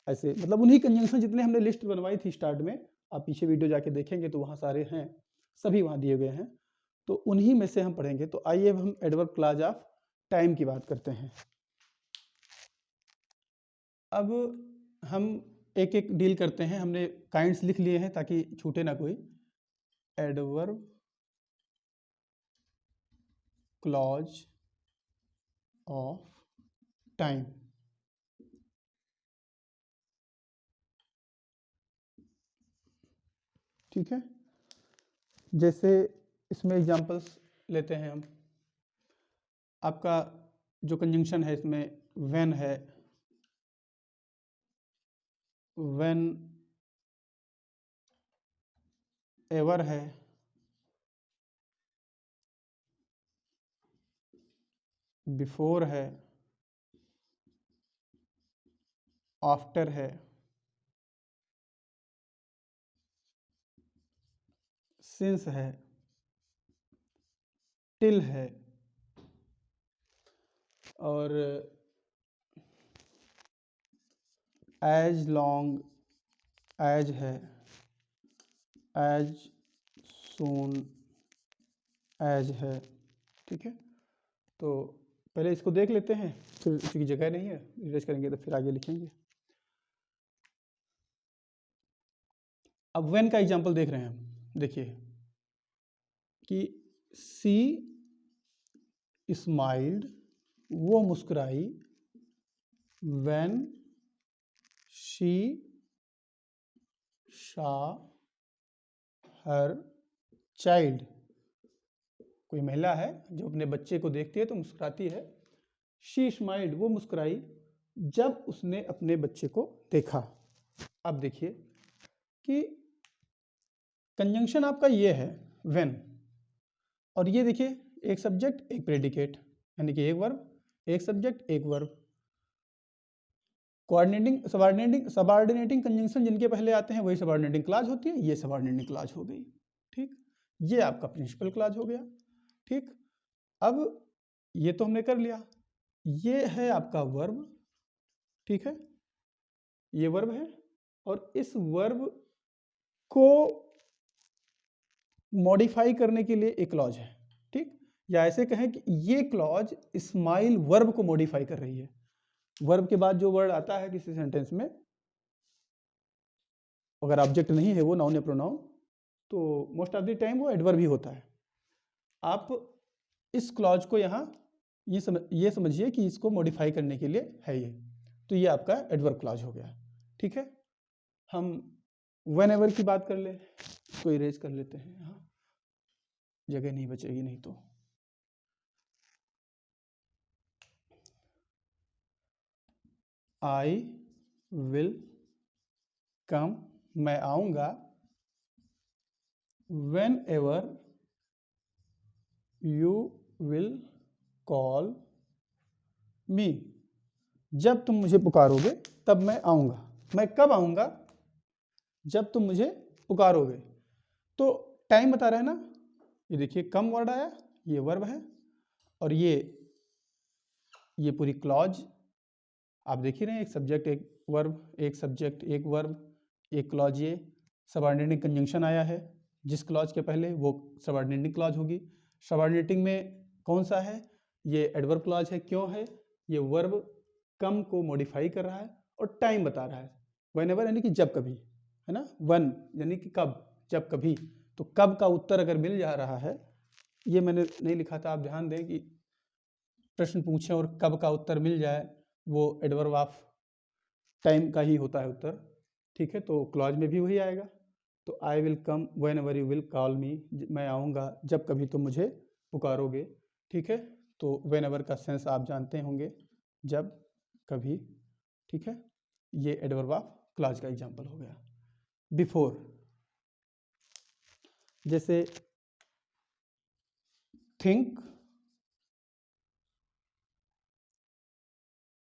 ऐसे मतलब उन्हीं कंजंक्शन जितने हमने लिस्ट बनवाई थी स्टार्ट में, आप पीछे वीडियो जाके देखेंगे तो वहाँ सारे हैं, सभी वहाँ दिए गए हैं, तो उन्हीं में से हम पढ़ेंगे। तो आइए अब हम एडवर्ब क्लॉज ऑफ टाइम की बात करते हैं। अब हम एक एक डील करते हैं। हमने काइंड्स लिख लिए हैं ताकि छूटे ना कोई। एडवर्ब क्लॉज ऑफ टाइम, ठीक है। जैसे इसमें एग्जांपल्स लेते हैं हम। आपका जो कंजंक्शन है इसमें व्हेन है, व्हेन एवर है, बिफोर है, आफ्टर है, सिंस है, टिल है, और एज लॉन्ग एज है, एज सून एज है, ठीक है। तो पहले इसको देख लेते हैं, फिर इसकी जगह नहीं है, इरेज करेंगे तो फिर आगे लिखेंगे। अब व्हेन का एग्जांपल देख रहे हैं हम। देखिए कि सी स्माइल्ड, वो मुस्कुराई, when she saw her child. कोई महिला है जो अपने बच्चे को देखती है तो मुस्कुराती है। शी स्माइल्ड, वो मुस्कुराई जब उसने अपने बच्चे को देखा। अब देखिए कि कंजंक्शन आपका ये है व्हेन, और ये देखिए एक सब्जेक्ट एक प्रेडिकेट, यानी कि एक वर्ब एक सब्जेक्ट एक वर्ब। कोऑर्डिनेटिंग सबऑर्डिनेटिंग कंजंक्शन जिनके पहले आते हैं वही सबऑर्डिनेटिंग क्लॉज होती है। ये सबऑर्डिनेटिंग क्लॉज हो गई, ठीक। ये आपका प्रिंसिपल क्लॉज हो गया, ठीक। अब ये तो हमने कर लिया। ये है आपका वर्ब, ठीक है, ये वर्ब है, और इस वर्ब को मॉडिफाई करने के लिए एक क्लॉज है, ठीक। या ऐसे कहें कि ये क्लॉज स्माइल वर्ब को मॉडिफाई कर रही है। वर्ब के बाद जो वर्ड आता है किसी सेंटेंस में, अगर ऑब्जेक्ट नहीं है वो नाउन या प्रोनाउन, तो मोस्ट ऑफ द टाइम वो एडवर्ब ही होता है। आप इस क्लॉज को यहाँ ये समझिए कि इसको मॉडिफाई करने के लिए है ये, तो ये आपका एडवर्ब क्लॉज हो गया, ठीक है। हम व्हेनेवर की बात कर ले, इसको इरेज कर लेते हैं, यहाँ जगह नहीं बचेगी नहीं तो। आई विल कम, मैं आऊँगा, when ever you will call मी, जब तुम मुझे पुकारोगे तब मैं आऊँगा। मैं कब आऊँगा? जब तुम मुझे पुकारोगे। तो टाइम बता रहा है ना, ये देखिए कम वर्ड आया, ये वर्ब है, और ये पूरी क्लॉज आप देख ही रहे हैं, एक सब्जेक्ट एक वर्ब, एक सब्जेक्ट एक वर्ब, एक क्लॉज। ये सबऑर्डिनेटिंग कंजंक्शन आया है, जिस क्लॉज के पहले वो सबऑर्डिनेटिंग क्लॉज होगी। सबऑर्डिनेटिंग में कौन सा है? ये एडवर्ब क्लॉज है। क्यों है? ये वर्ब कम को मॉडिफाई कर रहा है और टाइम बता रहा है। व्हेनेवर यानी कि जब कभी, है ना। वन यानी कि कब, जब कभी। तो कब का उत्तर अगर मिल जा रहा है, ये मैंने नहीं लिखा था, आप ध्यान दें कि प्रश्न पूछें और कब का उत्तर मिल जाए, वो एडवर्ब ऑफ टाइम का ही होता है उत्तर, ठीक है। तो क्लॉज में भी वही आएगा। तो I will come when ever you will call मी, मैं आऊँगा जब कभी तुम मुझे पुकारोगे, ठीक है। तो व्हेन एवर का सेंस आप जानते होंगे, जब कभी, ठीक है। ये एडवर्ब ऑफ क्लॉज का एग्जांपल हो गया। बिफोर, जैसे थिंक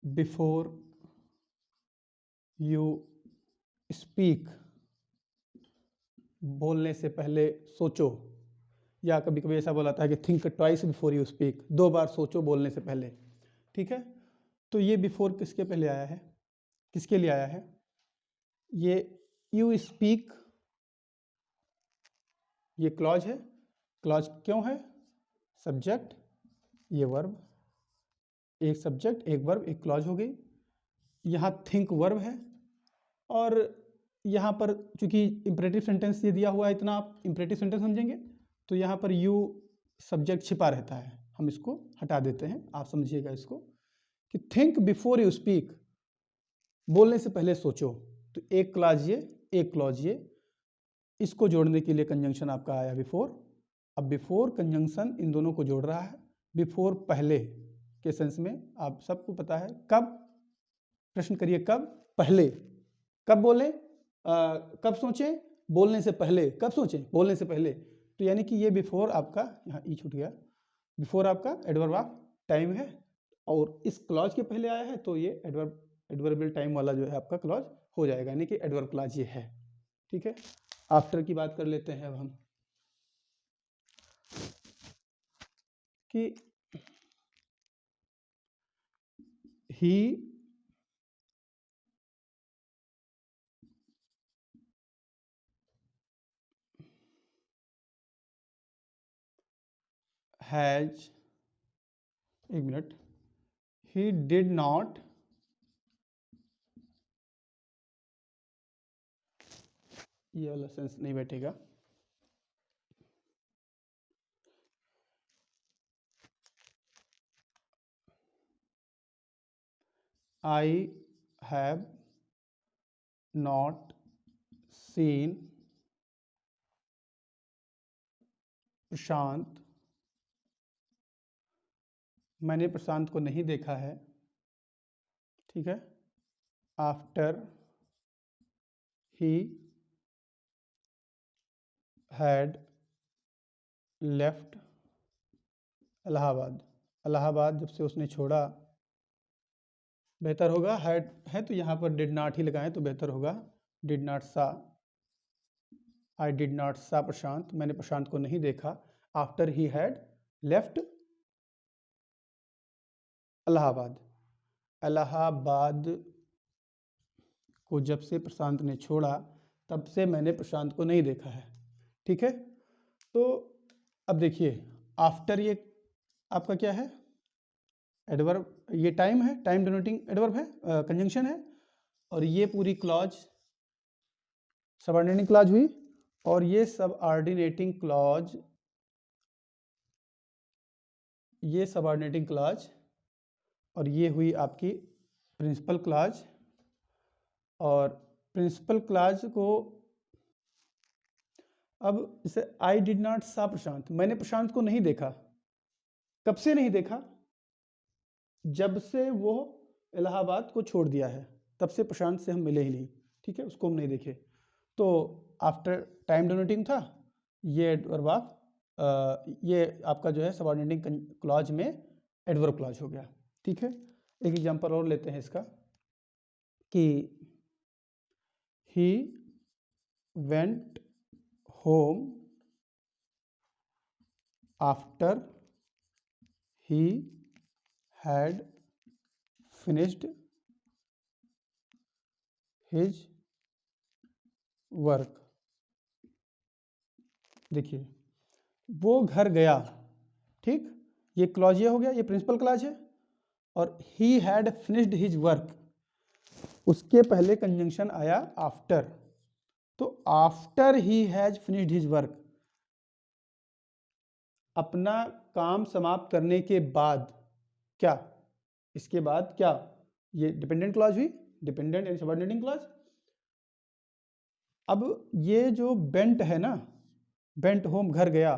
बिफोर यू स्पीक, बोलने से पहले सोचो। या कभी कभी ऐसा बोला था कि think twice before you speak, 2 बार सोचो बोलने से पहले, ठीक है। तो ये बिफोर किसके पहले आया है, किसके लिए आया है? ये यू स्पीक, ये क्लॉज है। क्लॉज क्यों है? सब्जेक्ट, ये वर्ब, एक सब्जेक्ट एक वर्ब एक क्लॉज हो गई। यहाँ थिंक वर्ब है, और यहाँ पर चूंकि इम्परेटिव सेंटेंस ये दिया हुआ है, इतना आप इम्परेटिव सेंटेंस समझेंगे, तो यहाँ पर यू सब्जेक्ट छिपा रहता है, हम इसको हटा देते हैं। आप समझिएगा इसको कि थिंक बिफोर यू स्पीक, बोलने से पहले सोचो। तो एक क्लॉज ये, एक क्लॉज ये, इसको जोड़ने के लिए कंजंक्शन आपका आया बिफोर। अब बिफोर कंजंक्शन इन दोनों को जोड़ रहा है। बिफोर पहले के सेंस में आप सबको पता है, कब, प्रश्न करिए कब, पहले, कब बोले, कब सोचें, बोलने से पहले, कब सोचें, बोलने से पहले। तो यानी कि ये बिफोर आपका, यहाँ ई छूट गया, बिफोर आपका एडवर्ब ऑफ टाइम है और इस क्लॉज के पहले आया है, तो ये एडवर्बियल टाइम वाला जो है आपका क्लॉज हो जाएगा, यानी कि एडवर्ब क्लॉज ये है। ठीक है, आफ्टर की बात कर लेते हैं अब हम कि ही हैज, एक मिनट, ही डिड नॉट, ये वाला सेंस नहीं बैठेगा, I have not seen प्रशांत, मैंने प्रशांत को नहीं देखा है। ठीक है, after he had left Allahabad, Allahabad जब से उसने छोड़ा, बेहतर होगा हैड है तो यहाँ पर डिड नॉट ही लगाएं तो बेहतर होगा। डिड नॉट सा, आई डिड नॉट सा प्रशांत, मैंने प्रशांत को नहीं देखा। After he had left Allahabad, Allahabad को जब से प्रशांत ने छोड़ा तब से मैंने प्रशांत को नहीं देखा है। ठीक है, तो अब देखिए आफ्टर ये आपका क्या है, एडवर्ब, ये टाइम है, टाइम डिनोटिंग एडवर्ब है, कंजंक्शन है, और ये पूरी क्लॉज सबऑर्डिनेटिंग क्लॉज हुई, और ये सबऑर्डिनेटिंग क्लॉज, ये सबऑर्डिनेटिंग क्लॉज, और ये हुई आपकी प्रिंसिपल क्लॉज। और प्रिंसिपल क्लॉज को अब जैसे आई डिड नॉट सा प्रशांत, मैंने प्रशांत को नहीं देखा, कब से नहीं देखा, जब से वो इलाहाबाद को छोड़ दिया है, तब से प्रशांत से हम मिले ही नहीं। ठीक है, उसको हम नहीं देखे। तो आफ्टर टाइम डिनोटिंग था, ये एडवर्ब ऑफ, ये आपका जो है सबऑर्डिनेटिंग क्लॉज में एडवर्ब क्लॉज हो गया। ठीक है, एक एग्जांपल और लेते हैं इसका कि he went home after he had finished his work. देखिए वो घर गया, ठीक, ये क्लॉज ये हो गया, ये प्रिंसिपल क्लॉज है, और he had finished his work, उसके पहले कंजंक्शन आया आफ्टर। तो after he has finished his work, अपना काम समाप्त करने के बाद, क्या, इसके बाद क्या, ये डिपेंडेंट क्लॉज हुई, डिपेंडेंट एंड सबऑर्डिनेटिंग क्लॉज। अब ये जो बेंट है ना, बेंट होम घर गया,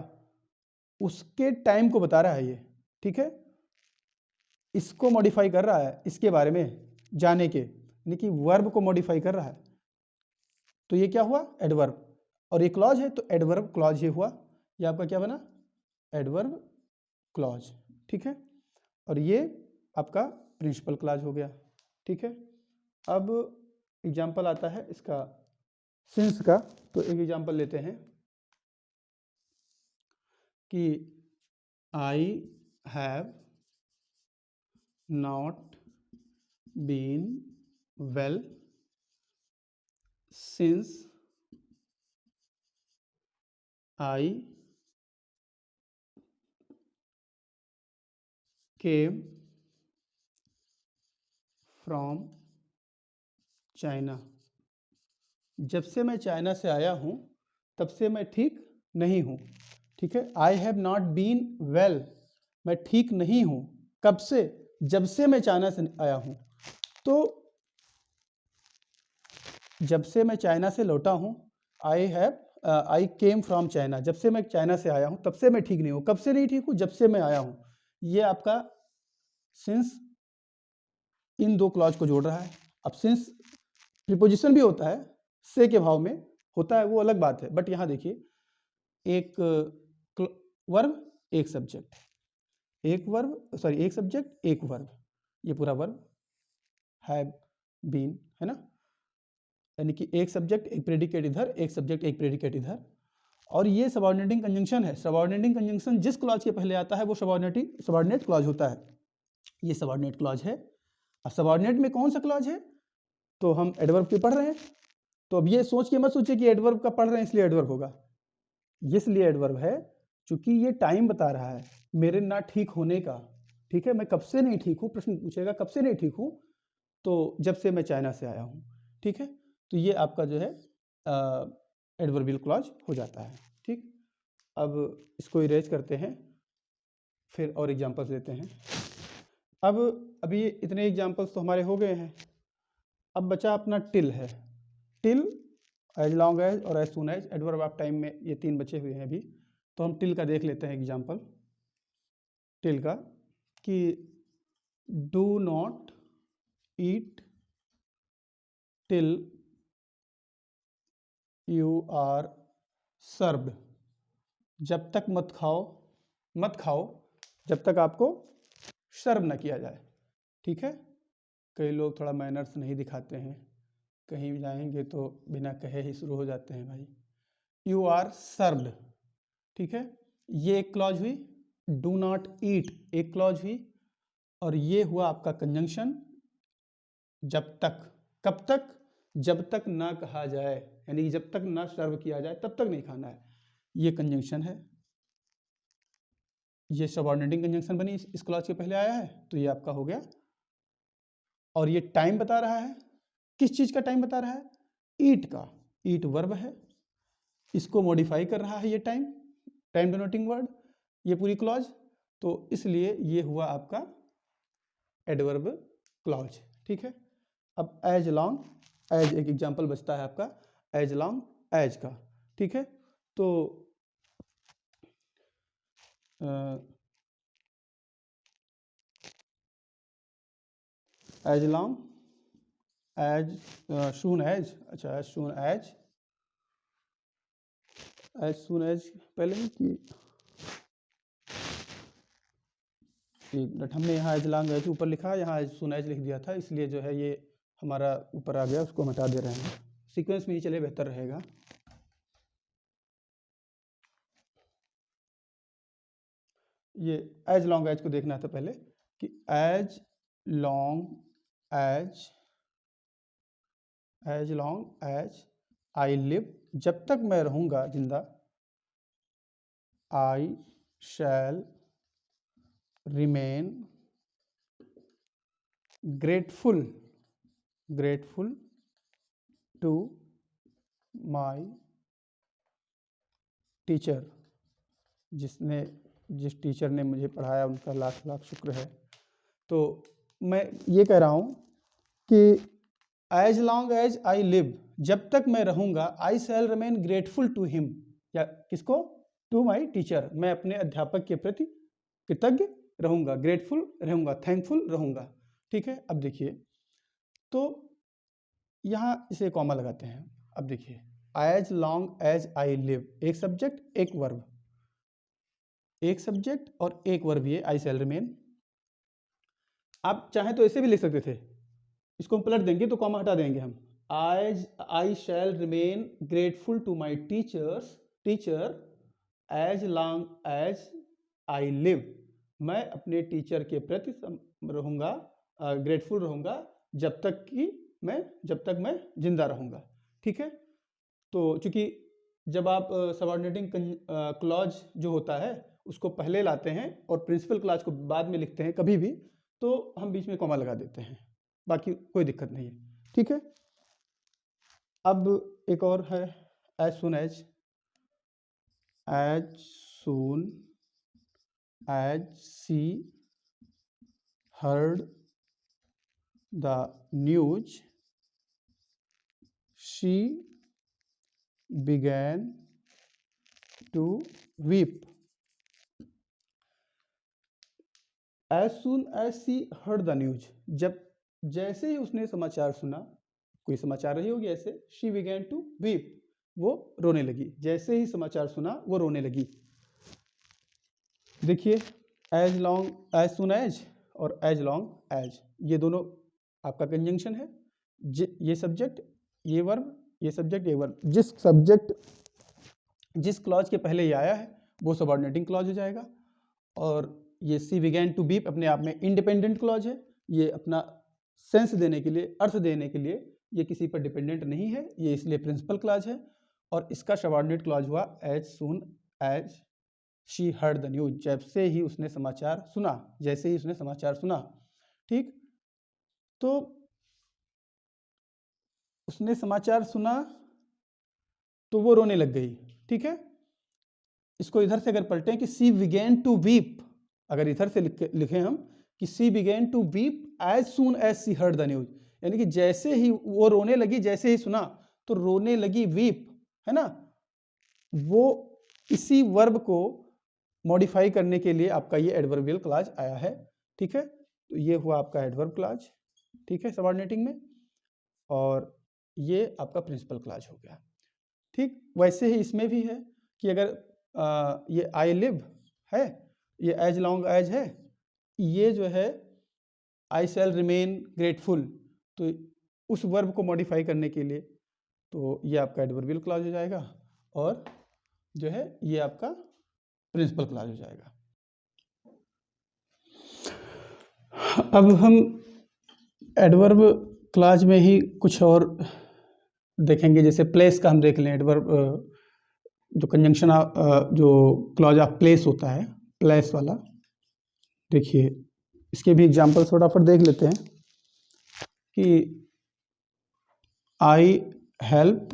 उसके टाइम को बता रहा है ये। ठीक है, इसको मॉडिफाई कर रहा है, इसके बारे में जाने के, यानी कि वर्ब को मॉडिफाई कर रहा है। तो ये क्या हुआ, एडवर्ब, और ये क्लॉज है तो एडवर्ब क्लॉज ये हुआ, ये आपका क्या बना, एडवर्ब क्लॉज। ठीक है, और ये आपका प्रिंसिपल क्लॉज हो गया। ठीक है, अब एग्जाम्पल आता है इसका सिंस का, तो एक एग्जाम्पल लेते हैं कि I have not been well since I came from China. जब से मैं चाइना से आया हूँ तब से मैं ठीक नहीं हूँ। ठीक है, I have not been well, मैं ठीक नहीं हूँ। कब से? जब से मैं चाइना से आया हूँ। तो जब से मैं चाइना से लौटा हूँ, आई केम फ्रॉम चाइना, जब से मैं चाइना से आया हूँ तब से मैं ठीक नहीं हूँ। कब से नहीं ठीक हूँ? जब से मैं आया हूँ। ये आपका सिंस इन दो क्लॉज को जोड़ रहा है। अब सिंस प्रीपोजिशन भी होता है, से के भाव में होता है, वो अलग बात है। बट यहाँ देखिए, एक वर्ब एक सब्जेक्ट, एक सब्जेक्ट एक वर्ब, ये पूरा वर्ब हैव बीन है ना, यानी कि एक सब्जेक्ट एक प्रेडिकेट इधर, एक सब्जेक्ट एक प्रेडिकेट इधर, और ये सबऑर्डिनेटिंग कंजंक्शन है। सबऑर्डिनेटिंग कंजंक्शन जिस क्लॉज के पहले आता है वो सबऑर्डिनेट क्लॉज होता है। ये सबऑर्डिनेट क्लॉज है। अब सबऑर्डिनेट में कौन सा क्लॉज है? तो हम एडवर्ब के पढ़ रहे हैं, तो अब ये सोच के मत सोचिए कि एडवर्ब का पढ़ रहे हैं इसलिए एडवर्ब होगा। इसलिए एडवर्ब है क्योंकि ये टाइम बता रहा है मेरे ना ठीक होने का। ठीक है, मैं कब से नहीं ठीक हूँ, प्रश्न पूछेगा कब से नहीं ठीक हूँ, तो जब से मैं चाइना से आया हूँ। ठीक है, तो ये आपका जो है एडवर्बियल क्लॉज हो जाता है। ठीक, अब इसको इरेज करते हैं, फिर और एग्जांपल्स लेते हैं। अब अभी इतने एग्जांपल्स तो हमारे हो गए हैं। अब बचा अपना टिल है। टिल, एज लॉन्ग एज और as soon as, adverb of time में ये तीन बचे हुए हैं अभी। तो हम टिल का देख लेते हैं एग्जांपल। टिल का कि do not eat till you are served, जब तक मत खाओ जब तक आपको सर्व न किया जाए। ठीक है, कई लोग थोड़ा मैनर्स नहीं दिखाते हैं, कहीं भी जाएंगे तो बिना कहे ही शुरू हो जाते हैं भाई। यू आर सर्व्ड, ठीक है, ये एक क्लॉज हुई। डू नॉट ईट एक क्लॉज हुई, और ये हुआ आपका कंजंक्शन जब तक। कब तक? जब तक ना कहा जाए, यानी जब तक ना सर्व किया जाए तब तक नहीं खाना है। ये कंजंक्शन है, ये सबऑर्डिनेटिंग कंजंक्शन बनी, इस क्लॉज के पहले आया है, तो ये आपका हो गया। और ये टाइम बता रहा है, किस चीज का टाइम बता रहा है? ईट का। ईट वर्ब है, इसको मॉडिफाई कर रहा है ये टाइम डिनोटिंग वर्ड, ये पूरी क्लॉज। तो इसलिए ये हुआ आपका एडवर्ब क्लॉज। ठीक है, अब एज लॉन्ग एज एक एग्जांपल बचता है आपका, एज लॉन्ग एज का। ठीक है, तो as long as soon as, अच्छा as soon as, as soon as पहले नहीं कि एक मिनट, हमने यहाँ एज लॉन्ग एज ऊपर लिखा, यहाँ एज सून एज लिख दिया था, इसलिए जो है ये हमारा ऊपर आ गया, उसको हम हटा दे रहे हैं। सीक्वेंस में ही चले, बेहतर रहेगा। ये एज लॉन्ग एज को देखना था पहले कि as long as I live, जब तक मैं रहूँगा जिंदा, I shall remain grateful to my teacher, जिस टीचर ने मुझे पढ़ाया उनका लाख लाख शुक्र है। तो मैं ये कह रहा हूँ कि as long as I live, जब तक मैं रहूँगा, I shall remain grateful to him, या किसको? टू माई टीचर, मैं अपने अध्यापक के प्रति कृतज्ञ रहूँगा, ग्रेटफुल रहूँगा, थैंकफुल रहूँगा। ठीक है, अब देखिए, तो यहाँ इसे कॉमा लगाते हैं। अब देखिए, as long as I live, एक सब्जेक्ट एक वर्ब, एक सब्जेक्ट और एक वर्ब, ये आई शैल रिमेन। आप चाहें तो ऐसे भी लिख सकते थे, इसको हम पलट देंगे तो कॉमा हटा देंगे हम। I shall remain grateful to my teacher as long as I live, मैं अपने टीचर के प्रति रहूँगा, ग्रेटफुल रहूँगा जब तक मैं जिंदा रहूँगा। ठीक है, तो चूंकि जब आप सबऑर्डिनेटिंग क्लॉज जो होता है उसको पहले लाते हैं और प्रिंसिपल क्लॉज को बाद में लिखते हैं कभी भी, तो हम बीच में कॉमा लगा देते हैं, बाकी कोई दिक्कत नहीं है। ठीक है, अब एक और है as soon as she heard the news she began to weep. As soon as she heard the news, जब जैसे ही उसने समाचार सुना, कोई समाचार रही होगी ऐसे, शी बिगैन टू वीप, वो रोने लगी। जैसे ही समाचार सुना वो रोने लगी। देखिए as long as soon as और एज लॉन्ग एज, ये दोनों आपका कंजंक्शन है। ये सब्जेक्ट ये वर्ब, ये सब्जेक्ट ये वर्ब। जिस क्लॉज के पहले ये आया है वो सबऑर्डिनेटिंग क्लॉज हो जाएगा। और ये सी बिगैन टू बीप अपने आप में इंडिपेंडेंट क्लॉज है। ये अपना सेंस देने के लिए, अर्थ देने के लिए ये किसी पर डिपेंडेंट नहीं है, ये इसलिए प्रिंसिपल क्लॉज है। और इसका सबऑर्डिनेट क्लॉज हुआ as soon as she heard the news, जब से ही उसने समाचार सुना, जैसे ही उसने समाचार सुना। ठीक, तो उसने समाचार सुना तो वो रोने लग गई। ठीक है, इसको इधर से अगर पलटें कि सी बिगेन टू वीप, अगर इधर से लिखें हम कि she began to weep as soon as she heard the news, यानी कि जैसे ही वो रोने लगी, जैसे ही सुना तो रोने लगी, वीप है ना। वो इसी वर्ब को मॉडिफाई करने के लिए आपका ये एडवर्बियल क्लॉज आया है। ठीक है, तो ये हुआ आपका एडवर्ब क्लॉज, ठीक है, सबऑर्डिनेटिंग में। और ये आपका प्रिंसिपल क्लॉज हो गया। ठीक, वैसे ही इसमें भी है कि अगर ये आई लिव है, ये एज लॉन्ग एज है, ये जो है आई शैल रिमेन ग्रेटफुल, तो उस वर्ब को मॉडिफाई करने के लिए तो ये आपका एडवर्बियल क्लॉज हो जाएगा और जो है ये आपका प्रिंसिपल क्लॉज हो जाएगा। अब हम एडवर्ब क्लॉज में ही कुछ और देखेंगे, जैसे प्लेस का हम देख लें। एडवर्ब जो कंजंक्शन जो क्लॉज ऑफ प्लेस होता है, प्लेस वाला, देखिए इसके भी एग्जांपल फटाफट देख लेते हैं कि आई हेल्प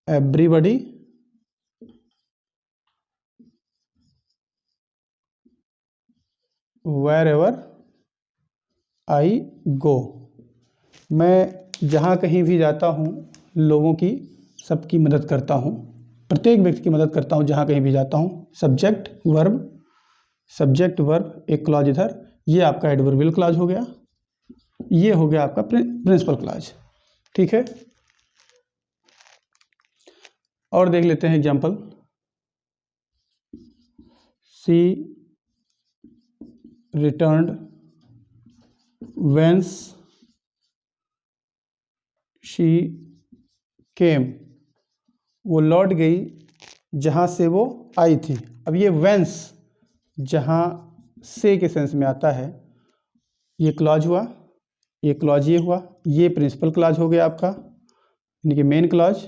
एवरीबॉडी wherever आई गो, मैं जहाँ कहीं भी जाता हूँ लोगों की, सबकी मदद करता हूँ, प्रत्येक व्यक्ति की मदद करता हूँ जहाँ कहीं भी जाता हूँ। सब्जेक्ट वर्ब एक क्लॉज इधर, ये आपका एडवर्बियल क्लॉज हो गया, ये हो गया आपका प्रिंसिपल क्लॉज। ठीक है, और देख लेते हैं example. She returned whence she came, वो लौट गई जहाँ से वो आई थी। अब ये व्हेंस जहाँ से के सेंस में आता है, ये क्लॉज हुआ, ये क्लॉज ये हुआ, ये प्रिंसिपल क्लॉज हो गया आपका, यानी कि मेन क्लॉज।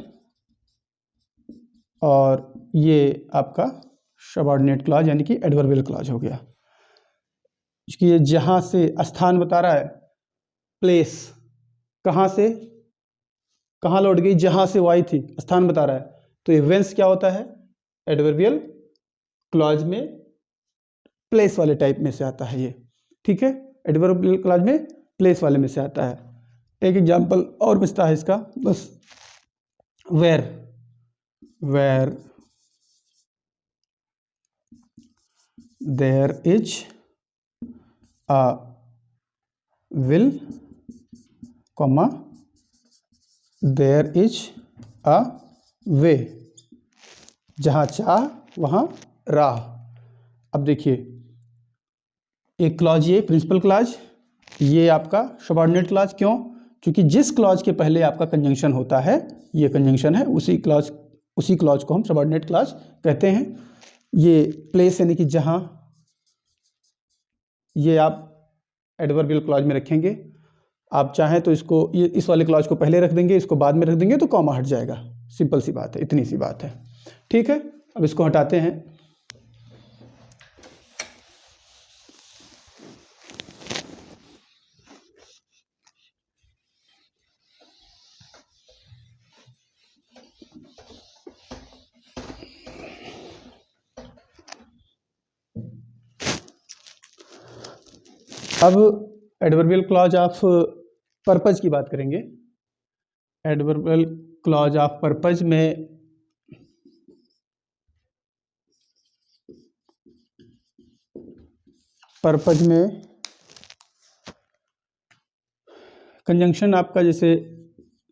और ये आपका सबऑर्डिनेट क्लॉज यानी कि एडवर्बियल क्लॉज हो गया। इसकी ये जहाँ से स्थान बता रहा है, प्लेस, कहाँ से कहाँ लौट गई, जहाँ से वो आई थी, स्थान बता रहा है। तो ये व्हेंस क्या होता है, एडवर्बियल क्लॉज में प्लेस वाले टाइप में से आता है ये। ठीक है, एडवर्बियल क्लॉज में प्लेस वाले में से आता है। एक एग्जांपल और बचता है इसका बस, where there is a will, comma there is a way, जहाँ चाह वहाँ राह। अब देखिए एक क्लॉज ये प्रिंसिपल क्लॉज, ये आपका सबऑर्डिनेट क्लॉज। क्यों? क्योंकि जिस क्लॉज के पहले आपका कंजंक्शन होता है, ये कंजंक्शन है, उसी क्लॉज को हम सबऑर्डिनेट क्लॉज कहते हैं। ये प्लेस यानी कि जहाँ, ये आप एडवर्बियल क्लॉज में रखेंगे। आप चाहें तो इसको इस वाले क्लॉज को पहले रख देंगे, इसको बाद में रख देंगे तो कॉमा हट जाएगा। सिंपल सी बात है, इतनी सी बात है। ठीक है, अब इसको हटाते हैं। अब एडवर्बियल क्लॉज ऑफ पर्पज की बात करेंगे। एडवर्बियल क्लॉज ऑफ पर्पज में कंजंक्शन आपका जैसे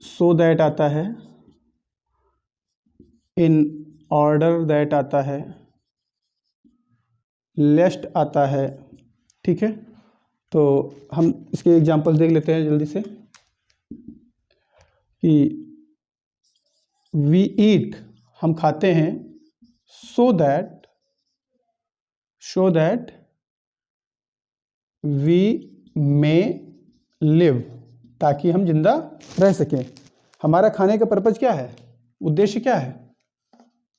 सो दैट आता है, इन ऑर्डर दैट आता है, लेस्ट आता है, ठीक है। तो हम इसके एग्जांपल देख लेते हैं जल्दी से कि वी ईट, हम खाते हैं, so that we may live, ताकि हम जिंदा रह सकें। हमारा खाने का पर्पज क्या है, उद्देश्य क्या है,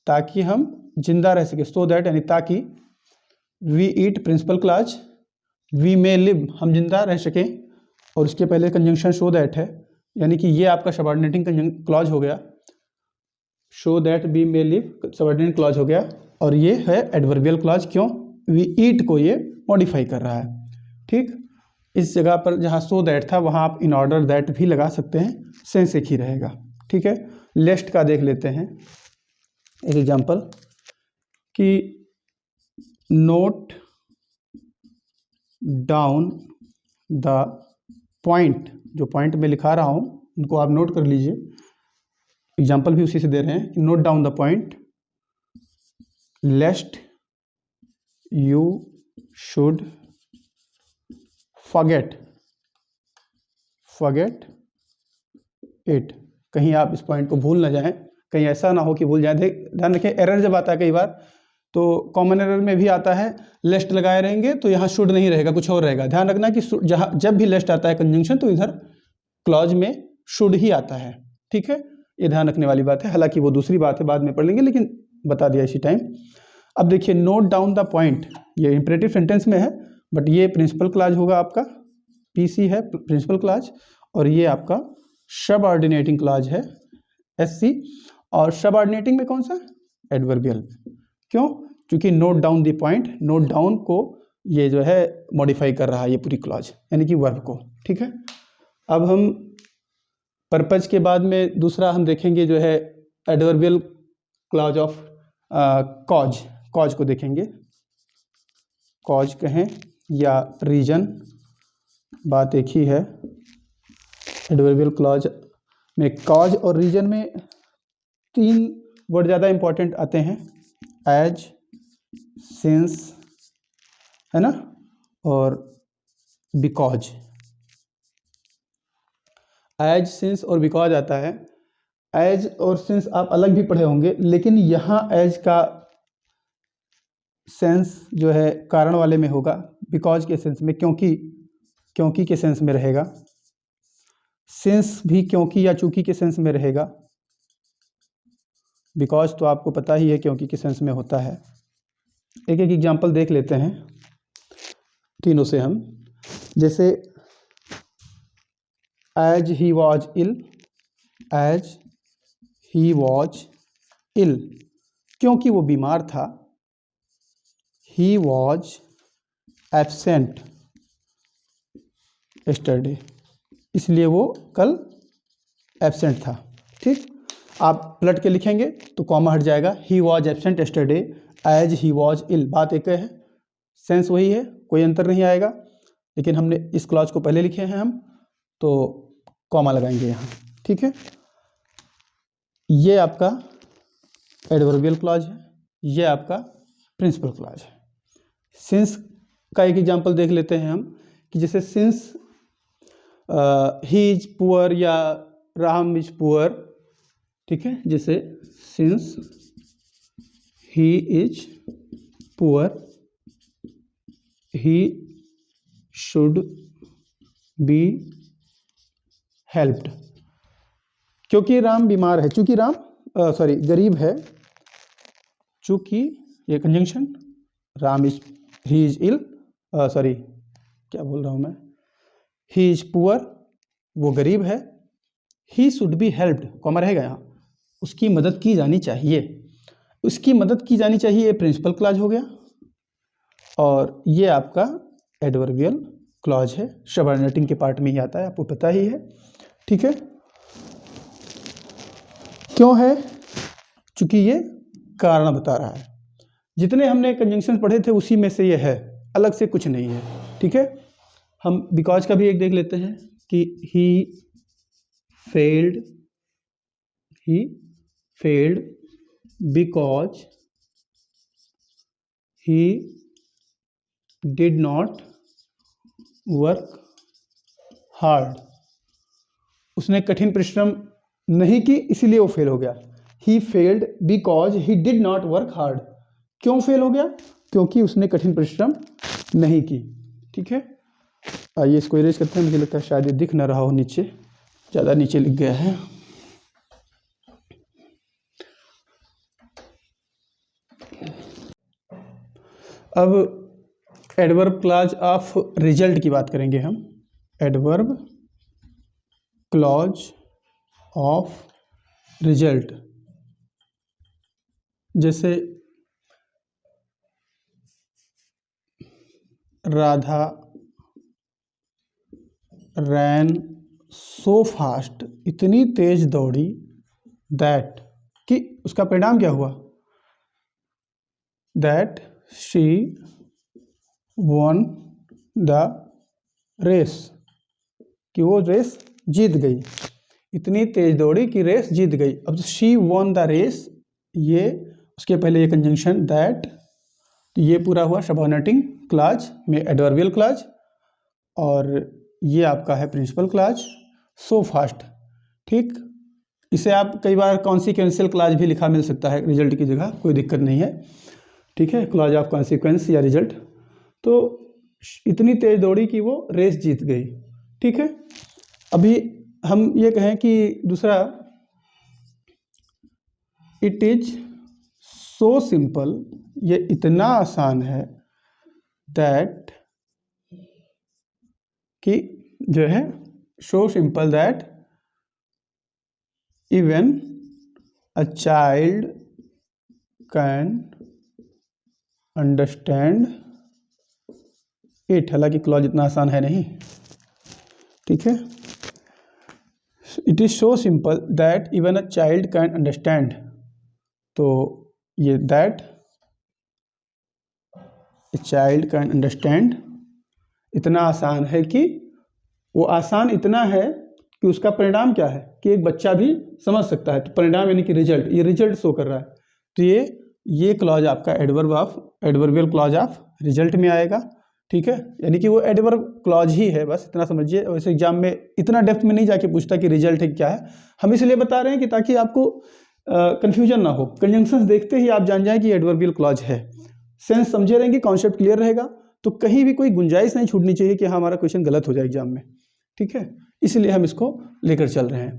ताकि हम जिंदा रह सकें। सो दैट यानी ताकि, we eat principal clause, we may live हम जिंदा रह सकें, और उसके पहले कंजंक्शन सो दैट है, यानी कि ये आपका सबऑर्डिनेटिंग क्लॉज हो गया। So that we may live subordinate clause हो गया, और ये है एडवर्बियल क्लॉज। क्यों, वी ईट को ये मॉडिफाई कर रहा है, ठीक। इस जगह पर जहाँ सो दैट था वहाँ आप इन ऑर्डर दैट भी लगा सकते हैं, सेंस एक ही रहेगा, ठीक है। लेस्ट का देख लेते हैं एक एग्जांपल कि नोट डाउन द पॉइंट, जो पॉइंट में लिखा रहा हूँ उनको आप नोट कर लीजिए। एग्जांपल भी उसी से दे रहे हैं, note down the point, लेस्ट you should forget it, कहीं आप इस पॉइंट को भूल ना जाएं, कहीं ऐसा ना हो कि भूल जाएं। ध्यान रखें, एरर जब आता है कई बार तो कॉमन एरर में भी आता है, लेस्ट लगाए रहेंगे तो यहाँ शुड नहीं रहेगा, कुछ और रहेगा। ध्यान रखना कि जहाँ जब भी लेस्ट आता है कंजंक्शन तो इधर क्लॉज में शुड ही आता है, ठीक है। ये ध्यान रखने वाली बात है, हालांकि वो दूसरी बात है, बाद में पढ़ लेंगे, लेकिन बता दिया इसी टाइम। अब देखिए, नोट डाउन द पॉइंट, ये इंपरेटिव सेंटेंस में है, बट ये प्रिंसिपल क्लॉज होगा आपका, पीसी है प्रिंसिपल क्लॉज, और ये आपका सबऑर्डिनेटिंग क्लॉज है, एससी। और सबऑर्डिनेटिंग में कौन सा, एडवर्बियल। क्यों, क्योंकि note down the point, note down को ये जो है मॉडिफाई कर रहा है ये पूरी क्लॉज, यानी कि वर्ब को, ठीक है। अब हम पर्पज के बाद में दूसरा हम देखेंगे जो है एडवर्बियल क्लॉज ऑफ कॉज को देखेंगे। कॉज कहें या रीजन, बात एक ही है। एडवर्बियल क्लॉज में कॉज और रीजन में 3 वर्ड ज़्यादा इंपॉर्टेंट आते हैं, एज, सिंस, है ना, और बिकॉज। एज, सिंस और बिकॉज आता है। एज और सिंस आप अलग भी पढ़े होंगे, लेकिन यहाँ एज का सेंस जो है कारण वाले में होगा, बिकॉज के सेंस में क्योंकि के सेंस में रहेगा, सिंस भी क्योंकि या चूंकि के सेंस में रहेगा, बिकॉज तो आपको पता ही है क्योंकि के सेंस में होता है। एक एक एग्जांपल देख लेते हैं तीनों से हम, जैसे एज ही वॉज इल, क्योंकि वो बीमार था। ही वॉज एब्सेंट यस्टरडे, इसलिए वो कल एब्सेंट था, ठीक। आप पलट के लिखेंगे तो कॉमा हट जाएगा, he was absent yesterday as he was ill, बात एक है, सेंस वही है, कोई अंतर नहीं आएगा, लेकिन हमने इस क्लॉज को पहले लिखे हैं हम, तो कॉमा लगाएंगे यहाँ, ठीक है। ये आपका एडवर्बियल क्लॉज है, ये आपका प्रिंसिपल क्लॉज है। सिंस का एक एग्जांपल देख लेते हैं हम, कि जैसे सिंस ही इज पुअर या राम इज पुअर, ठीक है। जैसे since he is poor he should be helped, क्योंकि राम बीमार है, चूंकि राम गरीब है, चूंकि ये conjunction, Ram is, he is ill, क्या बोल रहा हूँ मैं, ही इज पुअर, वो गरीब है, he should be helped, comma रहेगा यहाँ, उसकी मदद की जानी चाहिए, उसकी मदद की जानी चाहिए, ये प्रिंसिपल क्लॉज हो गया, और ये आपका एडवर्बियल क्लॉज है, सबऑर्डिनेटिंग के पार्ट में ही आता है, आपको पता ही है। ठीक है, क्यों है? चूंकि ये कारण बता रहा है। जितने हमने कंजंक्शन पढ़े थे उसी में से ये है, अलग से कुछ नहीं है। ठीक है, हम बिकॉज का भी एक देख लेते हैं कि he failed because he did not work hard. उसने कठिन परिश्रम नहीं की इसीलिए वो फेल हो गया। He failed because he did not work hard. क्यों फेल हो गया? क्योंकि उसने कठिन परिश्रम नहीं की। ठीक है, आइए इसको इरेज करते हैं। मुझे लगता है शायद ये दिख ना रहा हो, नीचे ज़्यादा नीचे लिख गया है। अब एडवर्ब क्लॉज ऑफ रिजल्ट की बात करेंगे हम। एडवर्ब क्लॉज ऑफ रिजल्ट, जैसे राधा रैन सो फास्ट, इतनी तेज दौड़ी, दैट कि उसका परिणाम क्या हुआ? That she won the race, कि वो रेस जीत गई। इतनी तेज दौड़ी कि रेस जीत गई। अब शी वॉन द रेस, ये उसके पहले ये कंजंक्शन दैट, तो ये पूरा हुआ सबऑर्डिनेटिंग क्लॉज में एडवर्बियल क्लॉज, और ये आपका है प्रिंसिपल क्लॉज सो फास्ट। ठीक, इसे आप कई बार कॉन्सिक्वेंशियल क्लॉज भी लिखा मिल सकता है रिजल्ट की जगह, कोई दिक्कत नहीं है। ठीक है, क्लॉज ऑफ कॉन्सिक्वेंस या रिजल्ट। तो इतनी तेज दौड़ी कि वो रेस जीत गई। ठीक है, अभी हम ये कहें कि दूसरा, इट इज सो सिंपल, ये इतना आसान है, दैट कि जो है so simple that even a child can understand it. हालांकि क्लॉज इतना आसान है नहीं। ठीक है, it is so simple that even a child can understand, तो ये that a child can understand इतना आसान है कि वो आसान इतना है कि उसका परिणाम क्या है कि एक बच्चा भी समझ सकता है। तो परिणाम यानी कि रिजल्ट, ये रिजल्ट शो कर रहा है। तो ये क्लॉज आपका एडवर्बियल क्लॉज ऑफ रिजल्ट में आएगा। ठीक है, यानी कि वो एडवर्ब क्लॉज ही है, बस इतना समझिए। वैसे एग्जाम में इतना डेप्थ में नहीं जाके पूछता कि रिजल्ट है क्या है। हम इसलिए बता रहे हैं कि ताकि आपको कन्फ्यूजन ना हो, कंजंक्शंस देखते ही आप जान जाएं कि एडवर्बियल क्लॉज है। सेंस समझे रहेंगे, कॉन्सेप्ट क्लियर रहेगा, तो कहीं भी कोई गुंजाइश नहीं छूटनी चाहिए कि हाँ हमारा क्वेश्चन गलत हो जाए एग्जाम में। ठीक है, इसलिए हम इसको लेकर चल रहे हैं।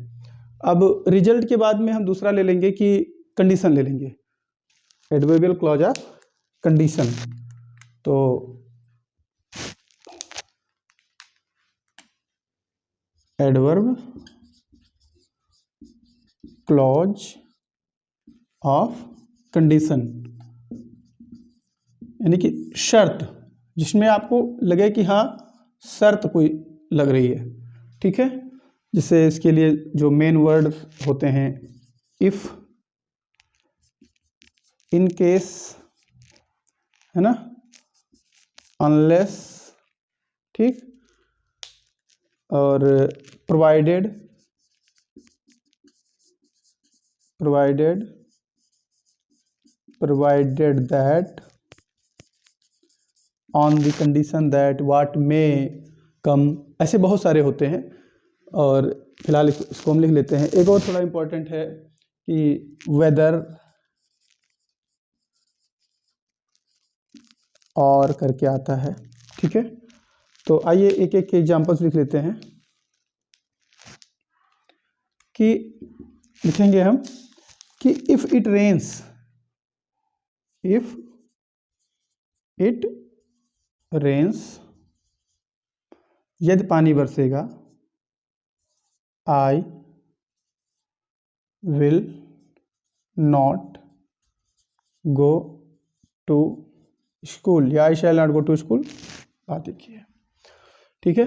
अब रिजल्ट के बाद में हम दूसरा ले लेंगे कि कंडीशन ले लेंगे, एडवर्बियल क्लॉज ऑफ कंडीशन। तो एडवर्ब क्लॉज ऑफ कंडीशन यानी कि शर्त, जिसमें आपको लगे कि हाँ शर्त कोई लग रही है। ठीक है, जैसे इसके लिए जो मेन वर्ड होते हैं, इफ, इन केस, है ना, अनलेस, ठीक, और provided that, on the condition that, what में कम, ऐसे बहुत सारे होते हैं। और फिलहाल इसको हम लिख लेते हैं। एक और थोड़ा इम्पोर्टेंट है कि वेदर और करके आता है। ठीक है, तो आइए एक एक के एग्जाम्पल्स लिख लेते हैं कि लिखेंगे हम कि इफ इट रेन्स, यदि पानी बरसेगा, I will not go to school, या I shall not go to school, बात एक ही है। ठीक है।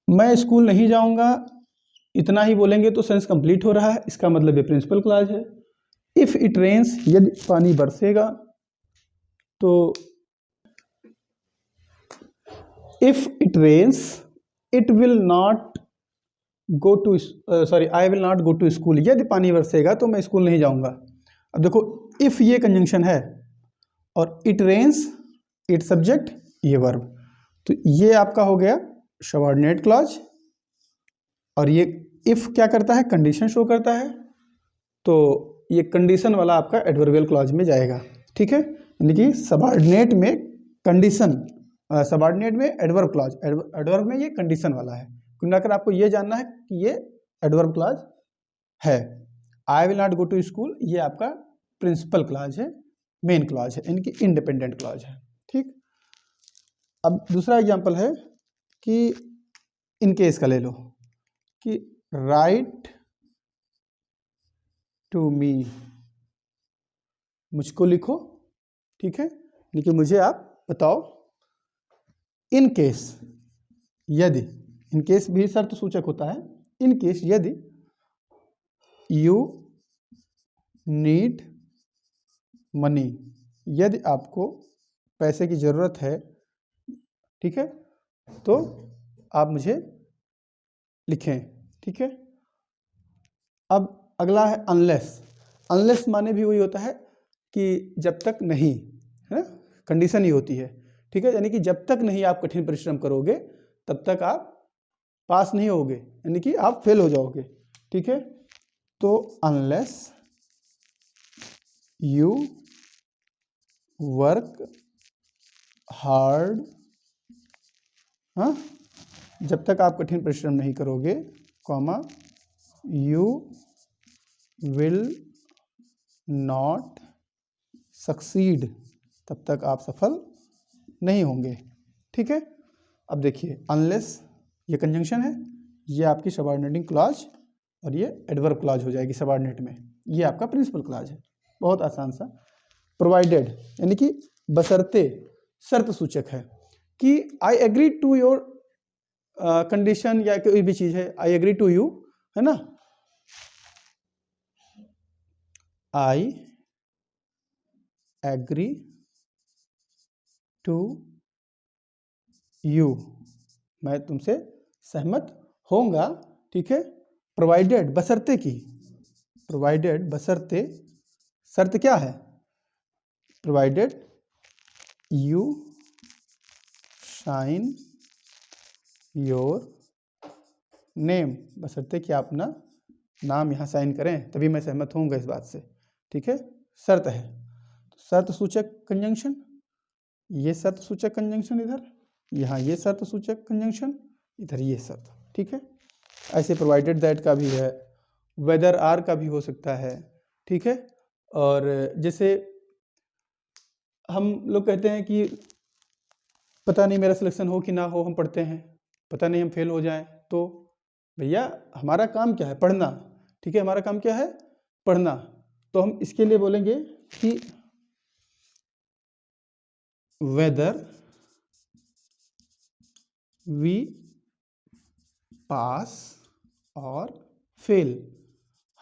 मैं स्कूल नहीं जाऊंगा, इतना ही बोलेंगे तो सेंस कंप्लीट हो रहा है, इसका मतलब ये प्रिंसिपल क्लॉज है। इफ इट रेन्स, यदि पानी बरसेगा, तो if it rains it will not go to, sorry I will not go to school, यदि पानी बरसेगा तो मैं स्कूल नहीं जाऊंगा। अब देखो, इफ ये कंजंक्शन है और इट रेन्स, इट सब्जेक्ट, ये वर्ब, तो ये आपका हो गया सबऑर्डिनेट क्लॉज। और ये इफ क्या करता है, कंडीशन शो करता है, तो ये कंडीशन वाला आपका एडवर्बियल क्लॉज में जाएगा। ठीक है, यानी कि सबऑर्डिनेट में कंडीशन, सबऑर्डिनेट में एडवर्ब क्लॉज, एडवर्ब में ये कंडीशन वाला है। कुल मिलाकर आपको ये जानना है कि ये एडवर्ब क्लॉज है। I will not go to school, ये आपका प्रिंसिपल क्लॉज है, मेन क्लॉज है, यानी कि इंडिपेंडेंट क्लॉज है। ठीक, अब दूसरा एग्जांपल है कि इन केस का ले लो कि राइट टू मी, मुझको लिखो। ठीक है, यानी कि मुझे आप बताओ। इन केस, यदि, इन केस भी शर्त सूचक होता है। इन केस यदि यू नीड मनी, यदि आपको पैसे की जरूरत है, ठीक है, तो आप मुझे लिखें। ठीक है, अब अगला है अनलेस। अनलेस माने भी वही होता है कि जब तक नहीं, है ना, कंडीशन ही होती है। ठीक है, यानी कि जब तक नहीं आप कठिन परिश्रम करोगे तब तक आप पास नहीं होगे, यानी कि आप फेल हो जाओगे। ठीक है, तो अनलेस यू वर्क हार्ड, हाँ, जब तक आप कठिन परिश्रम नहीं करोगे, comma, you will not succeed, तब तक आप सफल नहीं होंगे। ठीक है, अब देखिए अनलेस ये कंजंक्शन है, ये आपकी सबऑर्डिनेटिंग क्लॉज, और ये एडवर्ब क्लॉज हो जाएगी सबऑर्डिनेट में। ये आपका प्रिंसिपल क्लॉज है, बहुत आसान सा। प्रोवाइडेड यानी कि बशर्ते, शर्त सूचक है कि I agree to your condition, या कोई भी चीज है, आई एग्री टू यू, है ना, आई एग्री टू यू, मैं तुमसे सहमत होऊंगा। ठीक है, प्रोवाइडेड बशर्ते की, प्रोवाइडेड बशर्ते, शर्त क्या है, provided you sign your name, बशर्ते कि आप अपना नाम यहाँ साइन करें, तभी मैं सहमत होऊंगा इस बात से। ठीक है, शर्त है, शर्त सूचक कंजंक्शन, ये शर्त सूचक कंजंक्शन इधर, यहाँ ये शर्त सूचक कंजंक्शन, इधर ये शर्त। ठीक है, ऐसे प्रोवाइडेड दैट का भी है, वेदर आर का भी हो सकता है। ठीक है, और जैसे हम लोग कहते हैं कि पता नहीं मेरा सिलेक्शन हो कि ना हो, हम पढ़ते हैं, पता नहीं हम फेल हो जाएं, तो भैया हमारा काम क्या है, पढ़ना। ठीक है, हमारा काम क्या है, पढ़ना। तो हम इसके लिए बोलेंगे कि वेदर वी पास और फेल,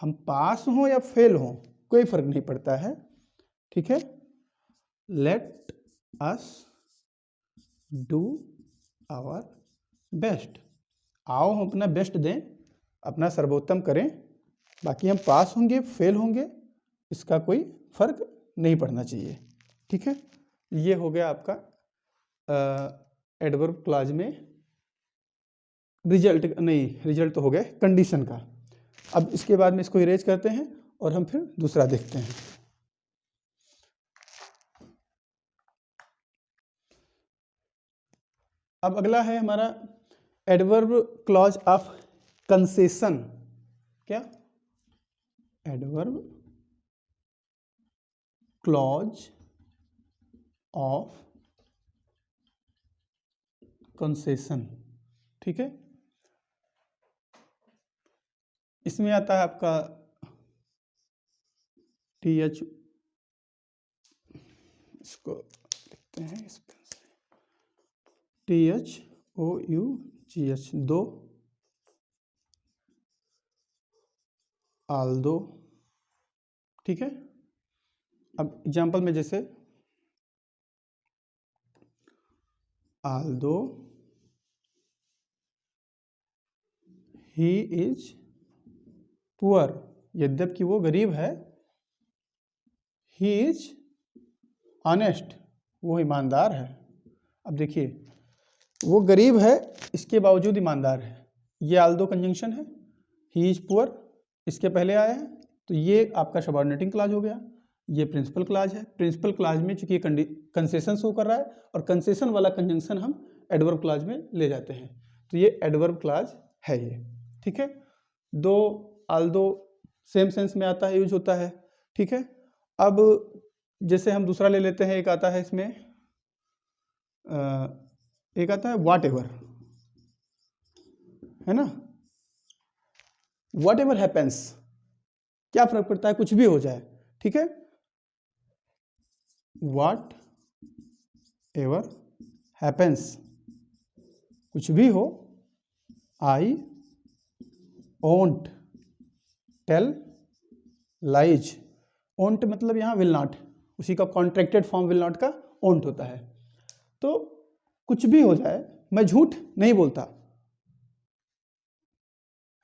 हम पास हों या फेल हों कोई फर्क नहीं पड़ता है। ठीक है, let us do our best, आओ हम अपना बेस्ट दें, अपना सर्वोत्तम करें, बाकी हम पास होंगे फेल होंगे इसका कोई फर्क नहीं पड़ना चाहिए। ठीक है, ये हो गया आपका एडवर्ब क्लॉज में रिजल्ट, नहीं रिजल्ट तो हो गया कंडीशन का। अब इसके बाद में इसको इरेज करते हैं और हम फिर दूसरा देखते हैं। अब अगला है हमारा एडवर्ब क्लॉज ऑफ कंसेशन। क्या, एडवर्ब क्लॉज ऑफ कंसेशन। ठीक है, इसमें आता है आपका टी एच, इसको लिखते हैं टी एच OUGH, दो, आल्दो। ठीक है, अब एग्जाम्पल में जैसे आल्दो ही इज पुअर, यद्यपि वो गरीब है, ही इज ऑनेस्ट, वो ईमानदार है। अब देखिए, वो गरीब है इसके बावजूद ईमानदार है, ये आल्दो कंजंक्शन है। ही इज पुअर इसके पहले आया है, तो ये आपका सबऑर्डिनेटिंग क्लॉज हो गया। ये प्रिंसिपल क्लॉज है। प्रिंसिपल क्लॉज में चूंकि कंसेशन शो कर रहा है और कंसेशन वाला कंजंक्शन हम एडवर्ब क्लॉज में ले जाते हैं, तो ये एडवर्ब क्लॉज है ये। ठीक है, दो आल्दो सेम सेंस में आता है, यूज होता है। ठीक है, अब जैसे हम दूसरा ले लेते हैं, एक आता है इसमें एक आता है व्हाट एवर, है ना। व्हाट एवर हैपेंस, क्या फर्क पड़ता है, कुछ भी हो जाए। ठीक है, व्हाट एवर हैपेंस, कुछ भी हो। आई ओंट टेल लाइज, ओंट मतलब यहाँ विल नॉट, उसी का कॉन्ट्रैक्टेड फॉर्म विल नॉट का ओंट होता है। तो कुछ भी हो जाए, मैं झूठ नहीं बोलता,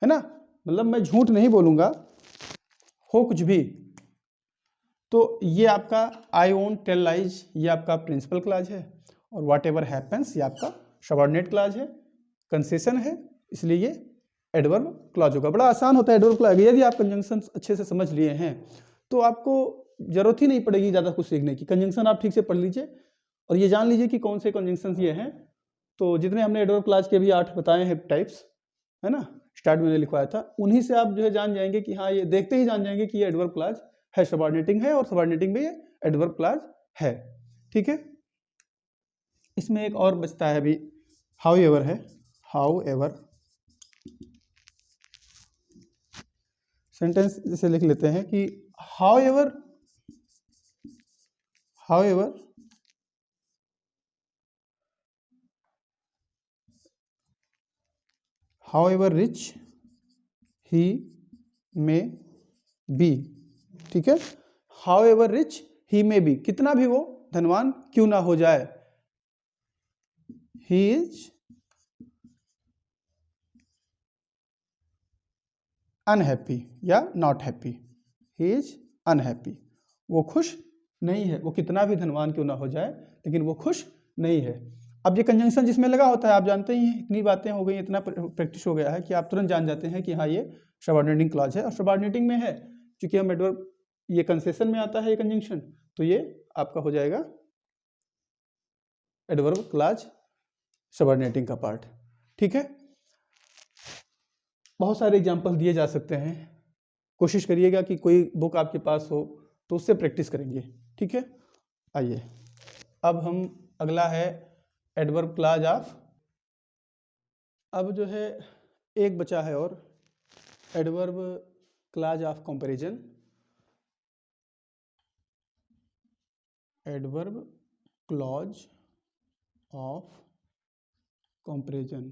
है ना, मतलब मैं झूठ नहीं बोलूंगा, हो कुछ भी। तो ये आपका आई ओंट टेल लाइज, ये आपका प्रिंसिपल क्लॉज है, और व्हाट एवर हैपेंस ये आपका सबऑर्डिनेट क्लॉज है, कंसेशन है, इसलिए ये एडवर्ब क्लॉज होगा। बड़ा आसान होता है एडवर्ब क्लॉज। यदि आप कंजंक्शन अच्छे से समझ लिए हैं तो आपको जरूरत ही नहीं पड़ेगी ज़्यादा कुछ सीखने की। कंजंक्शन आप ठीक से पढ़ लीजिए और ये जान लीजिए कि कौन से कंजंक्शन ये हैं। तो जितने हमने एडवर्ब क्लॉज के भी 8 बताए हैं टाइप्स, है ना, स्टार्ट में लिखवाया था, उन्हीं से आप जो है जान जाएंगे कि हाँ, ये देखते ही जान जाएंगे कि ये एडवर्ब क्लॉज है, सबऑर्डिनेटिंग है, और सबऑर्डिनेटिंग में ये एडवर्ब क्लॉज है। ठीक है, इसमें एक और बचता है अभी, हाउ एवर है। हाउ एवर सेंटेंस जैसे लिख लेते हैं कि how ever rich he may be. ठीक है, how ever rich he may be, कितना भी वो धनवान क्यों ना हो जाए, ही इज अनहैप्पी या not happy, he is unhappy, वो खुश नहीं है, वो कितना भी धनवान क्यों ना हो जाए लेकिन वो खुश नहीं है। अब ये कंजंक्शन जिसमें लगा होता है, आप जानते ही हैं, इतनी बातें हो गई, इतना प्रैक्टिस हो गया है कि आप तुरंत जान जाते हैं कि हाँ, ये सबऑर्डिनेटिंग क्लॉज है। और सबऑर्डिनेटिंग में है, क्योंकि हम एडवर्ब, ये कंसेशन में आता है ये कंजंक्शन, तो ये आपका हो जाएगा एडवर्ब क्लॉज सबऑर्डिनेटिंग का पार्ट। ठीक है, बहुत सारे एग्जाम्पल दिए जा सकते हैं, कोशिश करिएगा कि कोई बुक आपके पास हो तो उससे प्रैक्टिस करेंगे। ठीक है, आइए अब हम, अगला है एडवर्ब क्लॉज ऑफ, अब जो है एक बचा है और, adverb clause of comparison. Adverb clause of comparison,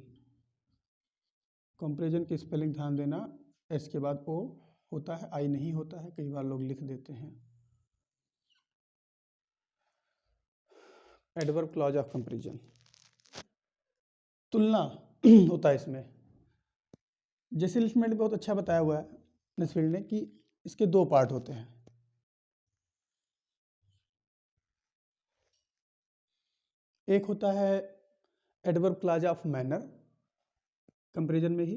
comparison की स्पेलिंग ध्यान देना, एस के बाद ओ होता है, आई नहीं होता है, कई बार लोग लिख देते हैं। एडवर्ब क्लॉज ऑफ कंपैरिजन, तुलना होता है इसमें। जैसे लिस्टमेंट बहुत अच्छा बताया हुआ है नेस्फील्ड ने कि इसके दो पार्ट होते हैं। एक होता है adverb clause of manner, comparison में ही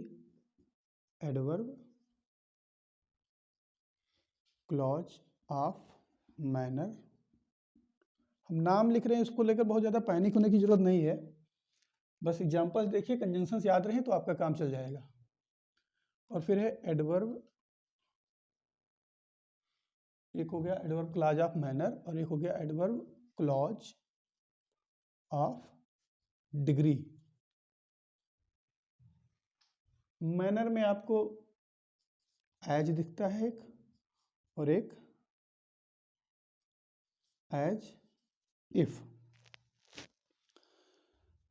एडवर्ब क्लॉज ऑफ मैनर। हम नाम लिख रहे हैं, इसको लेकर बहुत ज़्यादा पैनिक होने की जरूरत नहीं है, बस एग्जाम्पल्स देखिए, कंजंक्शंस याद रहें तो आपका काम चल जाएगा। और फिर है एडवर्ब, एक हो गया एडवर्ब क्लॉज ऑफ मैनर और एक हो गया adverb clause of degree. Manner में आपको एज दिखता है एक, और एक एज इफ।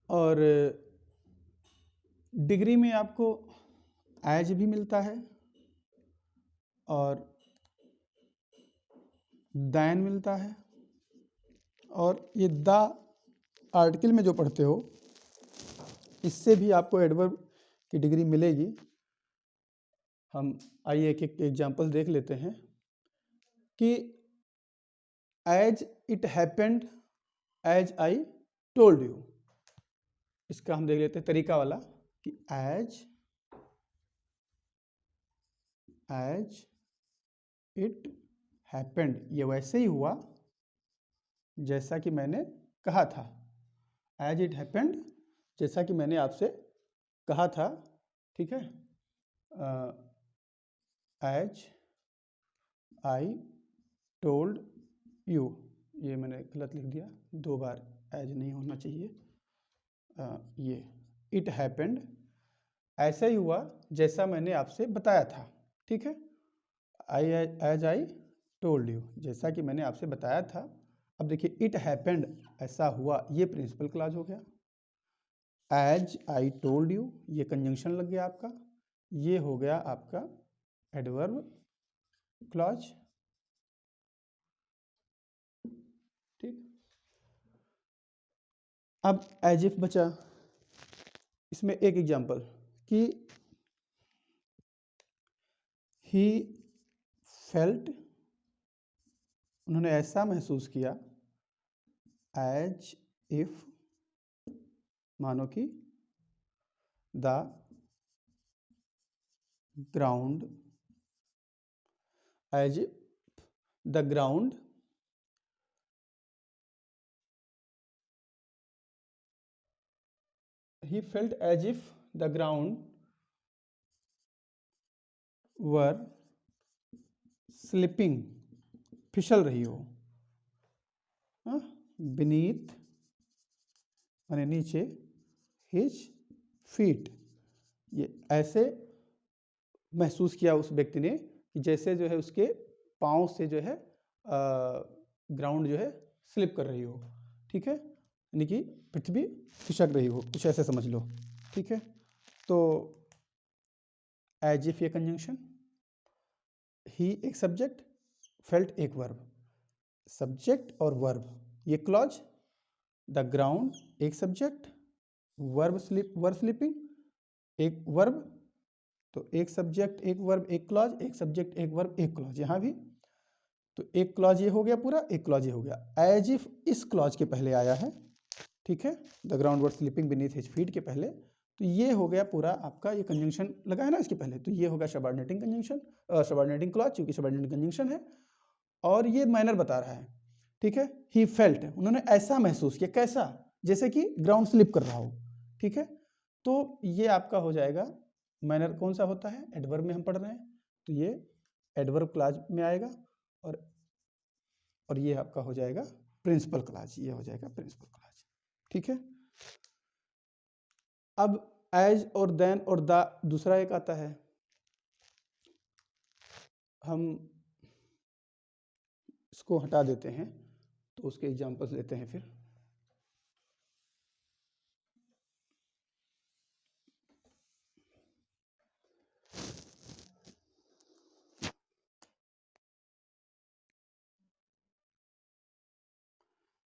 और डिग्री में आपको एज भी मिलता है और दैन मिलता है, और ये द आर्टिकल में जो पढ़ते हो इससे भी आपको एडवर्ब की डिग्री मिलेगी। हम आइए एक एक एग्जाम्पल देख लेते हैं कि as it happened as I told you, इसका हम देख लेते हैं तरीका वाला कि एज इट हैपेंड, ये वैसे ही हुआ जैसा कि मैंने कहा था। एज इट हैपेंड, जैसा कि मैंने आपसे कहा था, ठीक है। एज आई टोल्ड यू, ये मैंने गलत लिख दिया, 2 बार एज नहीं होना चाहिए। ये इट हैपेंड, ऐसा ही हुआ जैसा मैंने आपसे बताया था, ठीक है। एज आई टोल्ड यू, जैसा कि मैंने आपसे बताया था। अब देखिए इट हैपेंड, ऐसा हुआ, ये प्रिंसिपल क्लॉज हो गया। एज आई टोल्ड यू, ये कंजंक्शन लग गया आपका, ये हो गया आपका एडवर्ब क्लॉज, ठीक। अब एज इफ बचा, इसमें एक एग्जांपल कि ही फेल्ट, उन्होंने ऐसा महसूस किया, एज इफ, मानो कि the ground, as if the ground he felt as if the ground were slipping, फिसल रही हो, beneath माने नीचे, his feet, ये ऐसे महसूस किया उस व्यक्ति ने कि जैसे जो है उसके पाँव से जो है ग्राउंड जो है स्लिप कर रही हो, ठीक है, यानी कि पृथ्वी खिसक रही हो, कुछ ऐसे समझ लो, ठीक है। तो एज इफ ये कंजंक्शन, ही एक सब्जेक्ट, फेल्ट एक वर्ब, सब्जेक्ट और वर्ब ये क्लॉज, द ग्राउंड एक सब्जेक्ट, वर्ब स्लीपिंग एक वर्ब, तो एक सब्जेक्ट एक वर्ब एक क्लॉज, एक सब्जेक्ट एक वर्ब एक क्लॉज, यहाँ भी तो एक क्लॉज ये हो गया पूरा, एक क्लॉज ये हो गया। एज इफ इस क्लॉज के पहले आया है, ठीक है, the ground were sleeping beneath his feet के पहले, तो ये हो गया पूरा आपका, ये कंजंक्शन लगा है ना इसके पहले, तो ये होगा सबऑर्डिनेटिंग कंजंक्शन, सबऑर्डिनेटिंग क्लॉज, क्योंकि सबऑर्डिनेटिंग कंजंक्शन है, और ये मैनर बता रहा है, ठीक है। ही फेल्ट, उन्होंने ऐसा महसूस किया, कैसा, जैसे कि ग्राउंड स्लिप कर रहा हो, ठीक है। तो ये आपका हो जाएगा, मैनर कौन सा होता है, एडवर्ब में हम पढ़ रहे हैं, तो ये एडवर्ब क्लॉज में आएगा, और ये आपका हो जाएगा प्रिंसिपल क्लॉज, ये हो जाएगा प्रिंसिपल क्लॉज, ठीक है। अब एज और देन और द दूसरा एक आता है, हम इसको हटा देते हैं, तो उसके एग्जांपल्स लेते हैं फिर।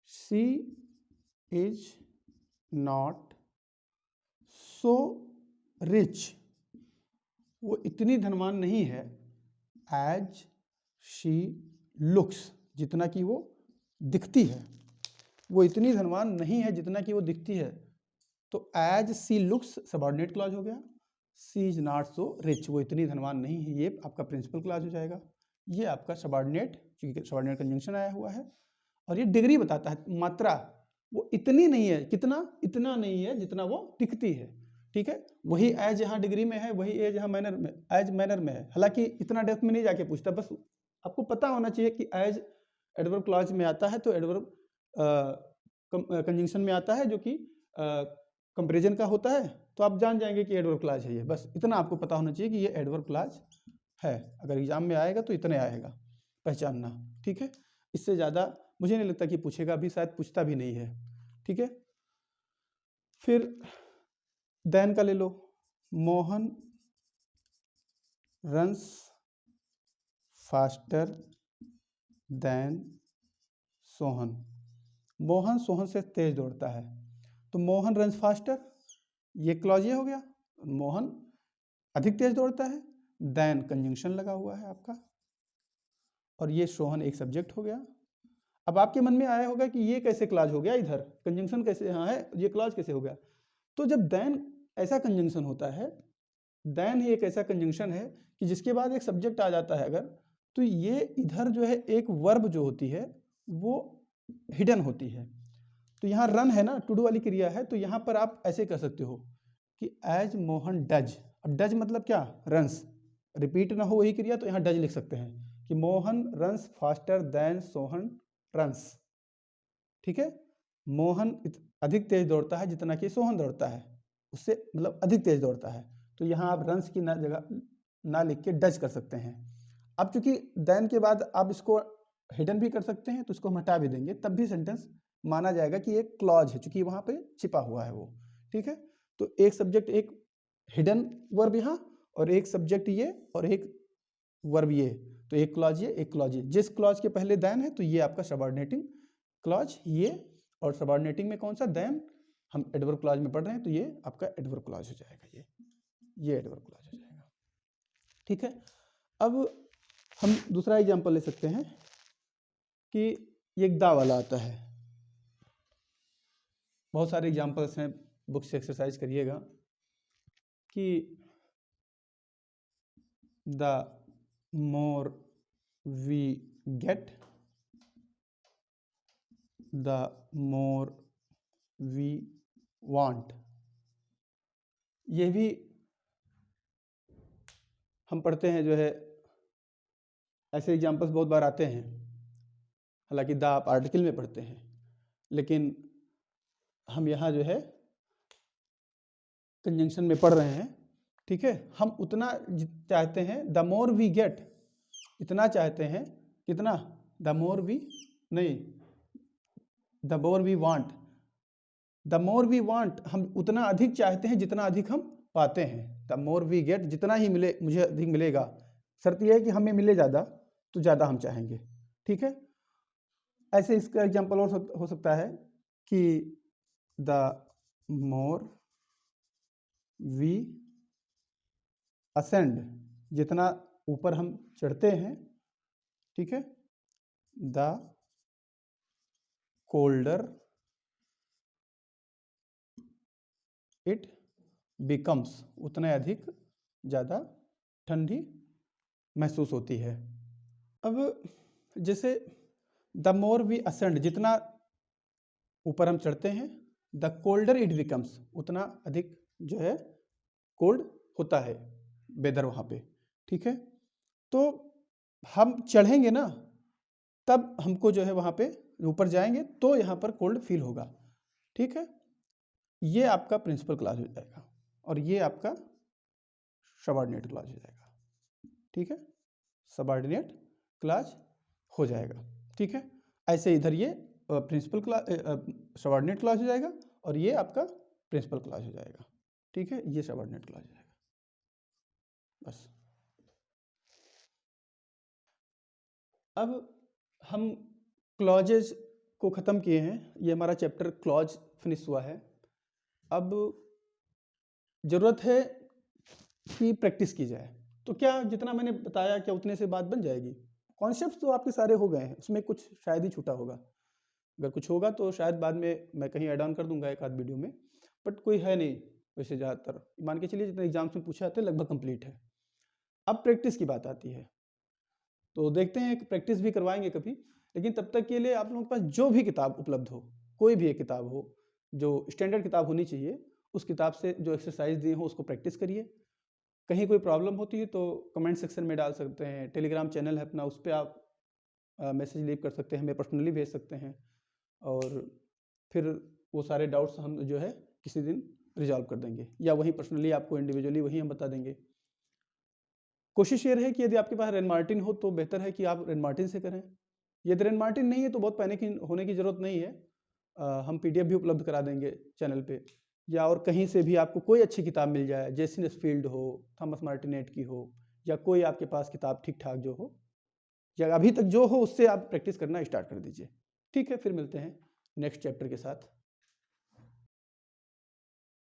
She is not so rich, वो इतनी धनवान नहीं है, एज शी लुक्स, जितना कि वो दिखती है, वो इतनी धनवान नहीं है जितना कि वो दिखती है, तो एज सी लुक्स सबऑर्डिनेट क्लॉज हो गया, सी इज नॉट सो रिच, वो इतनी धनवान नहीं है, ये आपका प्रिंसिपल क्लॉज हो जाएगा। ये आपका सबऑर्डिनेट, क्योंकि सबऑर्डिनेट कंजंक्शन आया हुआ है, और ये डिग्री बताता है, मात्रा, वो इतनी नहीं है, कितना, इतना नहीं है जितना वो दिखती है, ठीक है। वही एज यहाँ डिग्री में है, वही एज यहाँ मैनर में, एज मैनर में है, हालांकि इतना डेप्थ में नहीं जाके पूछता, बस आपको पता होना चाहिए कि एज एडवर्ब क्लॉज में आता है, तो एडवर्ब कंजंक्शन में आता है, जो कि कंपेरिजन का होता है, तो आप जान जाएंगे कि एडवर्ब क्लॉज है ये, बस इतना आपको पता होना चाहिए कि ये एडवर्ब क्लॉज है। अगर एग्जाम में आएगा तो इतने आएगा पहचानना, ठीक है। इससे ज़्यादा मुझे नहीं लगता कि पूछेगा भी, शायद पूछता भी नहीं है, ठीक है। फिर देन का ले लो, Mohan runs faster than Sohan. Mohan Sohan से तेज दौड़ता है, तो मोहन रन्स फास्टर, ये क्लॉज ये हो गया, मोहन अधिक तेज दौड़ता है, देन कंजंक्शन लगा हुआ है आपका, और ये सोहन एक सब्जेक्ट हो गया। अब आपके मन में आया होगा कि ये कैसे क्लॉज हो गया, इधर कंजंक्शन कैसे यहाँ है, ये क्लॉज कैसे हो गया। तो जब देन ऐसा कंजंक्शन होता है, देन ही एक ऐसा कंजंक्शन है कि जिसके बाद एक सब्जेक्ट आ जाता है अगर, तो ये इधर जो है एक वर्ब जो होती है वो हिडन होती है। तो यहाँ रन है ना, टू डू वाली क्रिया है, तो यहाँ पर आप ऐसे कर सकते हो कि एज मोहन डज। अब डज मतलब क्या, रन्स, रिपीट ना हो वही क्रिया, तो यहाँ डज लिख सकते हैं कि Mohan runs faster than Sohan runs. ठीक है, मोहन अधिक तेज दौड़ता है जितना कि सोहन दौड़ता है, उससे मतलब अधिक तेज दौड़ता है। तो यहाँ आप रन्स की ना जगह ना लिख के डज कर सकते हैं। अब चूंकि देन के बाद आप इसको हिडन भी कर सकते हैं, तो इसको हम हटा भी देंगे, तब भी सेंटेंस माना जाएगा कि एक क्लॉज है, चूंकि वहां पे छिपा हुआ है वो। ठीक है, तो एक सब्जेक्ट एक हिडन वर्ब यहाँ, और एक सब्जेक्ट ये, और एक वर्ब ये, तो एक क्लॉज ये एक क्लॉज ये। जिस क्लॉज के पहले देन है तो ये आपका सबऑर्डिनेटिंग क्लॉज ये, और सबऑर्डिनेटिंग में कौन सा, देन, हम एडवर्ब क्लॉज में पढ़ रहे हैं, तो ये आपका एडवर्ब क्लॉज हो जाएगा, ये एडवर्ब क्लॉज हो जाएगा। ठीक है, अब हम दूसरा एग्जांपल ले सकते हैं कि ये एक दा वाला आता है। बहुत सारे एग्जांपल्स हैं, बुक से एक्सरसाइज करिएगा कि the more we get, the more we want. ये भी हम पढ़ते हैं जो है, ऐसे एग्जांपल्स बहुत बार आते हैं। हालांकि द आप आर्टिकल में पढ़ते हैं, लेकिन हम यहाँ जो है कंजंक्शन में पढ़ रहे हैं। ठीक है, हम उतना चाहते हैं, द मोर वी गेट, इतना चाहते हैं, कितना, द मोर वी नहीं, the more we want, the more we want, हम उतना अधिक चाहते हैं जितना अधिक हम पाते हैं। द मोर वी गेट, जितना ही मिले मुझे अधिक मिलेगा, शर्त यह है कि हमें मिले ज़्यादा, तो ज़्यादा हम चाहेंगे। ठीक है, ऐसे इसका एग्जाम्पल और हो सकता है कि द मोर वी असेंड, जितना ऊपर हम चढ़ते हैं, ठीक है, द कोल्डर इट बिकम्स, उतने अधिक ज़्यादा ठंडी महसूस होती है। अब जैसे द मोर वी असेंड, जितना ऊपर हम चढ़ते हैं, द कोल्डर इट बिकम्स, उतना अधिक जो है कोल्ड होता है वेदर वहाँ पे। ठीक है, तो हम चढ़ेंगे ना, तब हमको जो है वहाँ पे ऊपर जाएंगे तो यहाँ पर कोल्ड फील होगा। ठीक है, ये आपका प्रिंसिपल क्लॉज हो जाएगा, और ये आपका सबऑर्डिनेट क्लॉज हो जाएगा। ठीक है, सबऑर्डिनेट क्लॉज हो जाएगा। ठीक है, ऐसे इधर ये प्रिंसिपल क्लॉज, सबऑर्डिनेट क्लॉज हो जाएगा, और ये आपका प्रिंसिपल क्लॉज हो जाएगा। ठीक है, ये सबऑर्डिनेट क्लॉज हो जाएगा। बस अब हम क्लॉजेज को ख़त्म किए हैं, ये हमारा चैप्टर क्लॉज फिनिश हुआ है। अब ज़रूरत है कि प्रैक्टिस की जाए। तो क्या जितना मैंने बताया क्या उतने से बात बन जाएगी? कॉन्सेप्ट्स तो आपके सारे हो गए हैं, उसमें कुछ शायद ही छूटा होगा। अगर कुछ होगा तो शायद बाद में मैं कहीं ऐड ऑन कर दूंगा एक आध वीडियो में, बट कोई है नहीं वैसे। ज़्यादातर मान के चलिए जितने एग्जाम्स में पूछा जाता है लगभग कंप्लीट है। अब प्रैक्टिस की बात आती है, तो देखते हैं कि प्रैक्टिस भी करवाएंगे कभी, लेकिन तब तक के लिए आप लोगों के पास जो भी किताब उपलब्ध हो, कोई भी एक किताब हो जो स्टैंडर्ड किताब होनी चाहिए, उस किताब से जो एक्सरसाइज दिए हो उसको प्रैक्टिस करिए। कहीं कोई प्रॉब्लम होती है तो कमेंट सेक्शन में डाल सकते हैं, टेलीग्राम चैनल है अपना, उस पर आप मैसेज लीव कर सकते हैं, हमें पर्सनली भेज सकते हैं, और फिर वो सारे डाउट्स हम जो है किसी दिन रिजॉल्व कर देंगे, या वहीं पर्सनली आपको इंडिविजुअली वहीं हम बता देंगे। कोशिश ये रहे कि यदि आपके पास रेन मार्टिन हो तो बेहतर है कि आप रेन मार्टिन से करें। यदि रेन मार्टिन नहीं है तो बहुत पैनिक होने की ज़रूरत नहीं है, हम PDF भी उपलब्ध करा देंगे चैनल पे, या और कहीं से भी आपको कोई अच्छी किताब मिल जाए, जेसिन फील्ड हो, थॉमस मार्टिनेट की हो, या कोई आपके पास किताब ठीक ठाक जो हो, या अभी तक जो हो उससे आप प्रैक्टिस करना स्टार्ट कर दीजिए। ठीक है, फिर मिलते हैं नेक्स्ट चैप्टर के साथ।